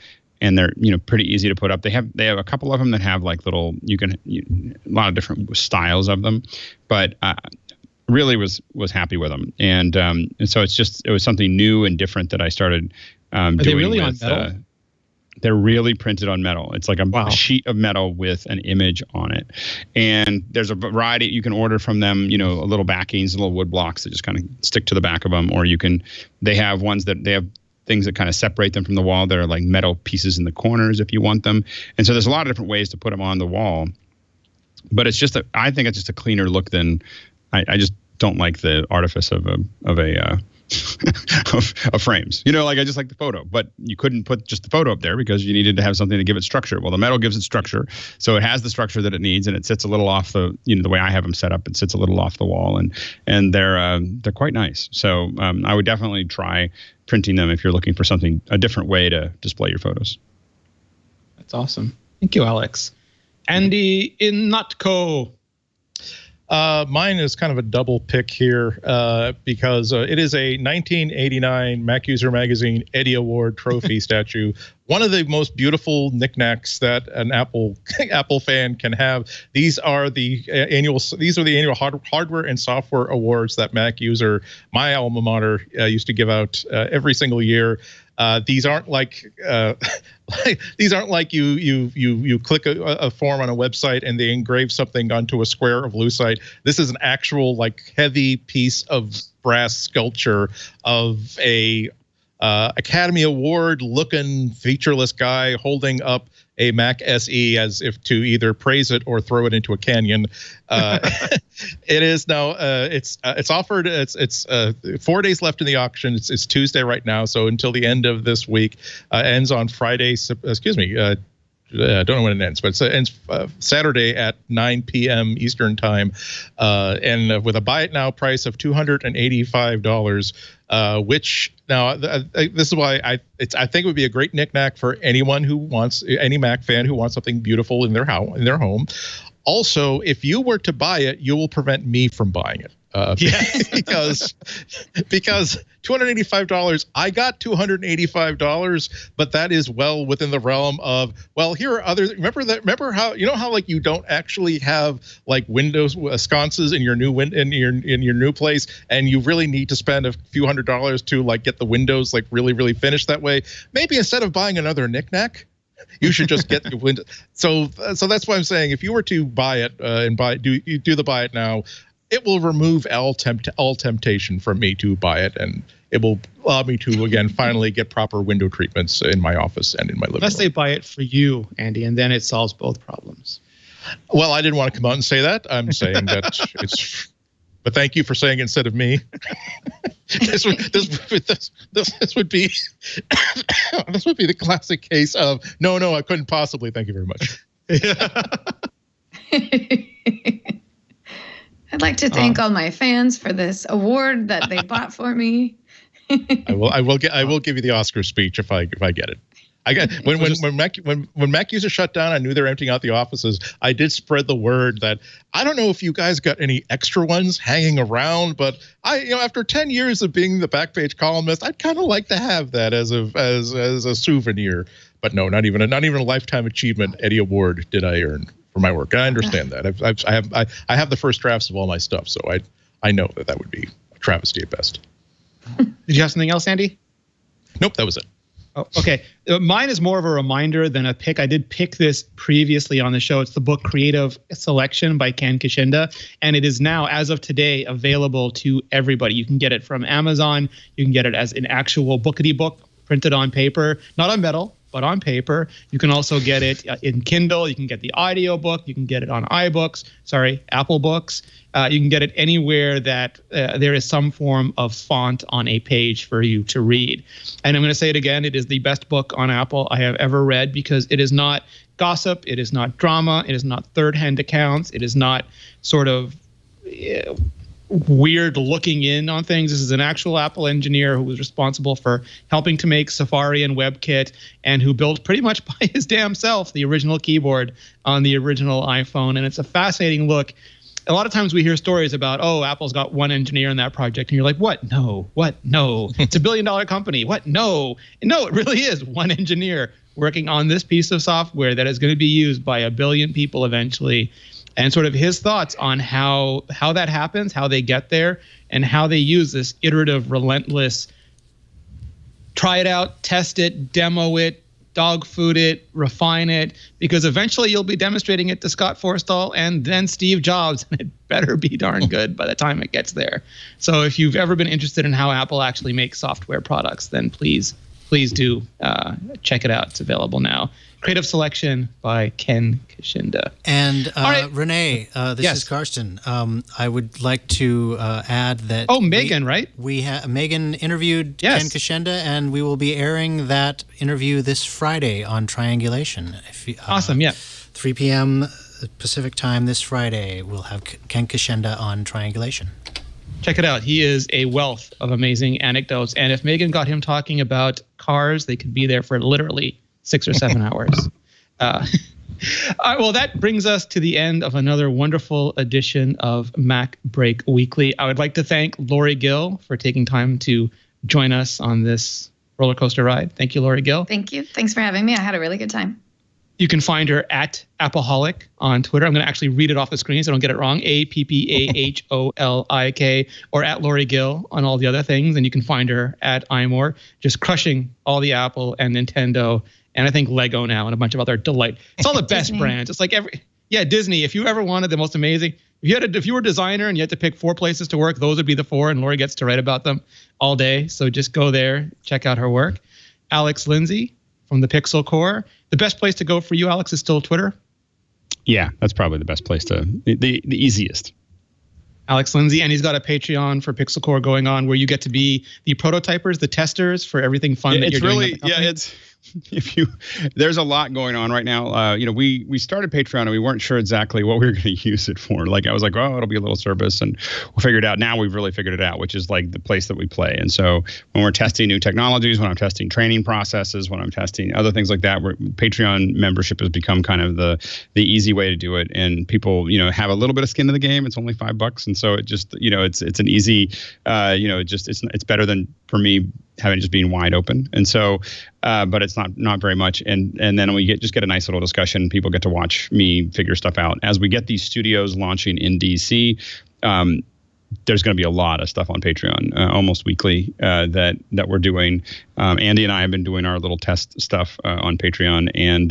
pretty easy to put up. They have a couple of them that have like little a lot of different styles of them, but really was happy with them. And so it was something new and different that I started doing. Are they really on metal? They're really printed on metal. It's like a sheet of metal with an image on it. And there's a variety. You can order from them, little backings, little wood blocks that just kind of stick to the back of them. Or they have ones that they have things that kind of separate them from the wall. That are like metal pieces in the corners if you want them. And so there's a lot of different ways to put them on the wall. But I think it's just a cleaner look than, I just don't like the artifice of frames. I just like the photo, but you couldn't put just the photo up there because you needed to have something to give it structure. Well, the metal gives it structure, so it has the structure that it needs, and it sits a little off the way I have them set up. It sits a little off the wall, and they're quite nice. So I would definitely try printing them if you're looking for a different way to display your photos. That's awesome. Thank you, Alex. Andy in Notco. Mine is kind of a double pick here because it is a 1989 MacUser magazine Eddy Award trophy statue. One of the most beautiful knickknacks that an Apple fan can have. These are the annual hardware and software awards that MacUser, my alma mater, used to give out every single year. These aren't like you click a form on a website and they engrave something onto a square of lucite. This is an actual heavy piece of brass sculpture of a Academy Award looking featureless guy holding up a Mac SE as if to either praise it or throw it into a canyon. It is now. It's offered. It's 4 days left in the auction. It's Tuesday right now, so until the end of this week. Ends on Friday. Excuse me. I don't know when it ends, but it ends Saturday at 9 p.m. Eastern time, and with a buy it now price of $285. Which now this is why I think it would be a great knickknack for anyone who wants, any Mac fan who wants something beautiful in their home. Also, if you were to buy it, you will prevent me from buying it. Because $285, I got $285, but that is well within the realm of, well, here are other, remember how like you don't actually have like Windows sconces in your new in your new place, and you really need to spend a few $100s to like get the Windows like really finished that way. Maybe instead of buying another knickknack, you should just get the Windows. So that's why I'm saying, if you were to buy it and do the buy it now, it will remove all temptation from me to buy it, and it will allow me to, again, finally get proper window treatments in my office and in my living room. Unless they buy it for you, Andy, and then it solves both problems. Well, I didn't want to come out and say that. I'm saying that it's... But thank you for saying it instead of me. This would be the classic case of no, I couldn't possibly. Thank you very much. I'd like to thank all my fans for this award that they bought for me. I will give you the Oscar speech if I get it. I got when MacUser shut down, I knew they were emptying out the offices. I did spread the word that I don't know if you guys got any extra ones hanging around, but after 10 years of being the Backpage columnist, I'd kind of like to have that as a souvenir. But no, not even a lifetime achievement Eddy Award did I earn for my work. And I understand that. I have the first drafts of all my stuff, so I know that would be a travesty at best. Did you have something else, Andy? Nope, that was it. Oh, okay. Mine is more of a reminder than a pick. I did pick this previously on the show. It's the book Creative Selection by Ken Kocienda, and it is now, as of today, available to everybody. You can get it from Amazon. You can get it as an actual bookity book, printed on paper, not on metal, but on paper. You can also get it in Kindle. You can get the audio book. You can get it on Apple Books. You can get it anywhere that there is some form of font on a page for you to read. And I'm going to say it again. It is the best book on Apple I have ever read, because it is not gossip. It is not drama. It is not third-hand accounts. It is not sort of weird looking in on things. This is an actual Apple engineer who was responsible for helping to make Safari and WebKit, and who built pretty much by his damn self the original keyboard on the original iPhone. And it's a fascinating look. A lot of times we hear stories about, Apple's got one engineer in that project, and you're like, what? No, it's $1 billion company. What? No, it really is one engineer working on this piece of software that is going to be used by 1 billion people eventually. And sort of his thoughts on how that happens, how they get there, and how they use this iterative, relentless, try it out, test it, demo it, dog food it, refine it, because eventually you'll be demonstrating it to Scott Forstall and then Steve Jobs, and it better be darn good by the time it gets there. So if you've ever been interested in how Apple actually makes software products, then please do check it out. It's available now. Creative Selection by Ken Kocienda. And right. Rene, this is Karsten. I would like to add that. Oh, Megan, right? Megan interviewed Ken Kocienda, and we will be airing that interview this Friday on Triangulation. Awesome, yeah. 3 p.m. Pacific time this Friday. We'll have Ken Kocienda on Triangulation. Check it out. He is a wealth of amazing anecdotes. And if Megan got him talking about cars, they could be there for literally 6 or 7 hours. All right, well, that brings us to the end of another wonderful edition of MacBreak Weekly. I would like to thank Lory Gill for taking time to join us on this roller coaster ride. Thank you, Lory Gill. Thank you. Thanks for having me. I had a really good time. You can find her at Appleaholic on Twitter. I'm going to actually read it off the screen so I don't get it wrong. APPAHOLIK, or at Lory Gill on all the other things. And you can find her at iMore, just crushing all the Apple and Nintendo, and I think Lego now, and a bunch of other delight. It's all the best brands. It's like Disney. If you ever wanted the most amazing, If you were a designer and you had to pick 4 places to work, those would be the 4, and Lory gets to write about them all day. So just go there, check out her work. Alex Lindsay from the Pixel Core. The best place to go for you, Alex, is still Twitter? Yeah, that's probably the best place the easiest. Alex Lindsay, and he's got a Patreon for Pixel Core going on where you get to be the prototypers, the testers for everything fun that you're doing. There's a lot going on right now. We started Patreon and we weren't sure exactly what we were going to use it for. Like I was like, oh, it'll be a little service, and we'll figure it out. Now we've really figured it out, which is like the place that we play. And so when we're testing new technologies, when I'm testing training processes, when I'm testing other things like that, Patreon membership has become kind of the easy way to do it. And people, have a little bit of skin in the game. It's only $5, and so it just, it's an easy, it's better than for me having just being wide open. And so, but it's not very much. And then we get a nice little discussion. People get to watch me figure stuff out. As we get these studios launching in DC, there's going to be a lot of stuff on Patreon almost weekly that we're doing. Andy and I have been doing our little test stuff on Patreon, and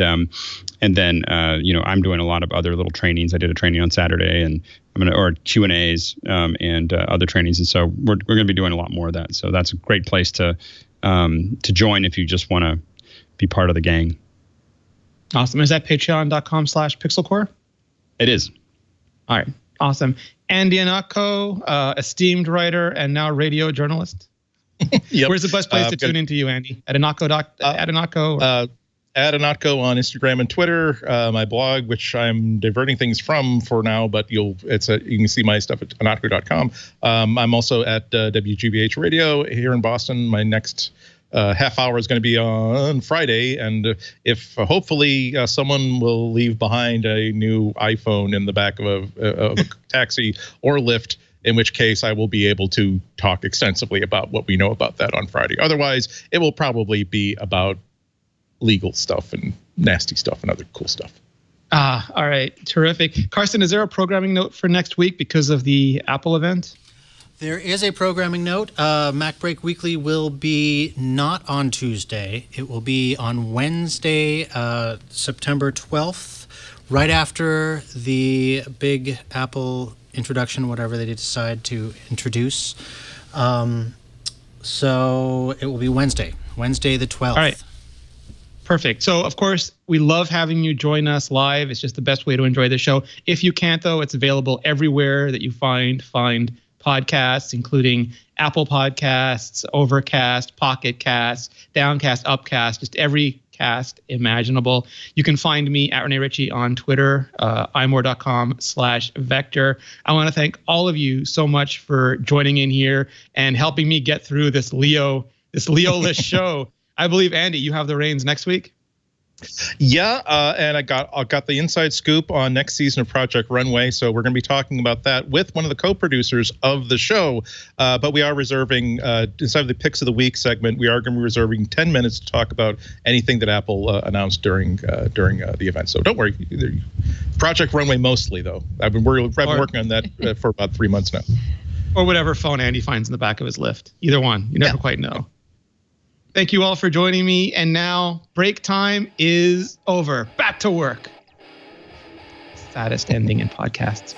then I'm doing a lot of other little trainings. I did a training on Saturday, and or Q&As and other trainings, and so we're going to be doing a lot more of that. So that's a great place to join if you just want to be part of the gang. Awesome. Is that patreon.com/pixelcore? It is. All right. Awesome. Andy Anatko, esteemed writer and now radio journalist. Yep. Where's the best place to tune into you, Andy? At Anatko? At Anatko on Instagram and Twitter. My blog, which I'm diverting things from for now, but you can see my stuff at anatko.com. I'm also at WGBH Radio here in Boston. My next half hour is going to be on Friday, and if hopefully someone will leave behind a new iPhone in the back of a taxi or Lyft, in which case I will be able to talk extensively about what we know about that on Friday. Otherwise, it will probably be about legal stuff and nasty stuff and other cool stuff. All right. Terrific. Carson, is there a programming note for next week because of the Apple event? There is a programming note. MacBreak Weekly will be not on Tuesday. It will be on Wednesday, September 12th, right after the big Apple introduction, whatever they decide to introduce. So it will be Wednesday the 12th. All right. Perfect. So, of course, we love having you join us live. It's just the best way to enjoy the show. If you can't, though, it's available everywhere that you find podcasts, including Apple Podcasts, Overcast, Pocket Casts, Downcast, Upcast, just every cast imaginable. You can find me at Rene Ritchie on Twitter, imore.com/vector. I want to thank all of you so much for joining in here and helping me get through this Leo-less show. I believe, Andy, you have the reins next week. Yeah, and I got the inside scoop on next season of Project Runway, so we're going to be talking about that with one of the co-producers of the show. But we are reserving, inside of the Picks of the Week segment, we are going to be reserving 10 minutes to talk about anything that Apple announced during the event. So don't worry, Project Runway mostly, though. I've been working on that for about 3 months now. Or whatever phone Andy finds in the back of his Lyft. Either one. You never quite know. Thank you all for joining me. And now break time is over. Back to work. Saddest ending in podcasts.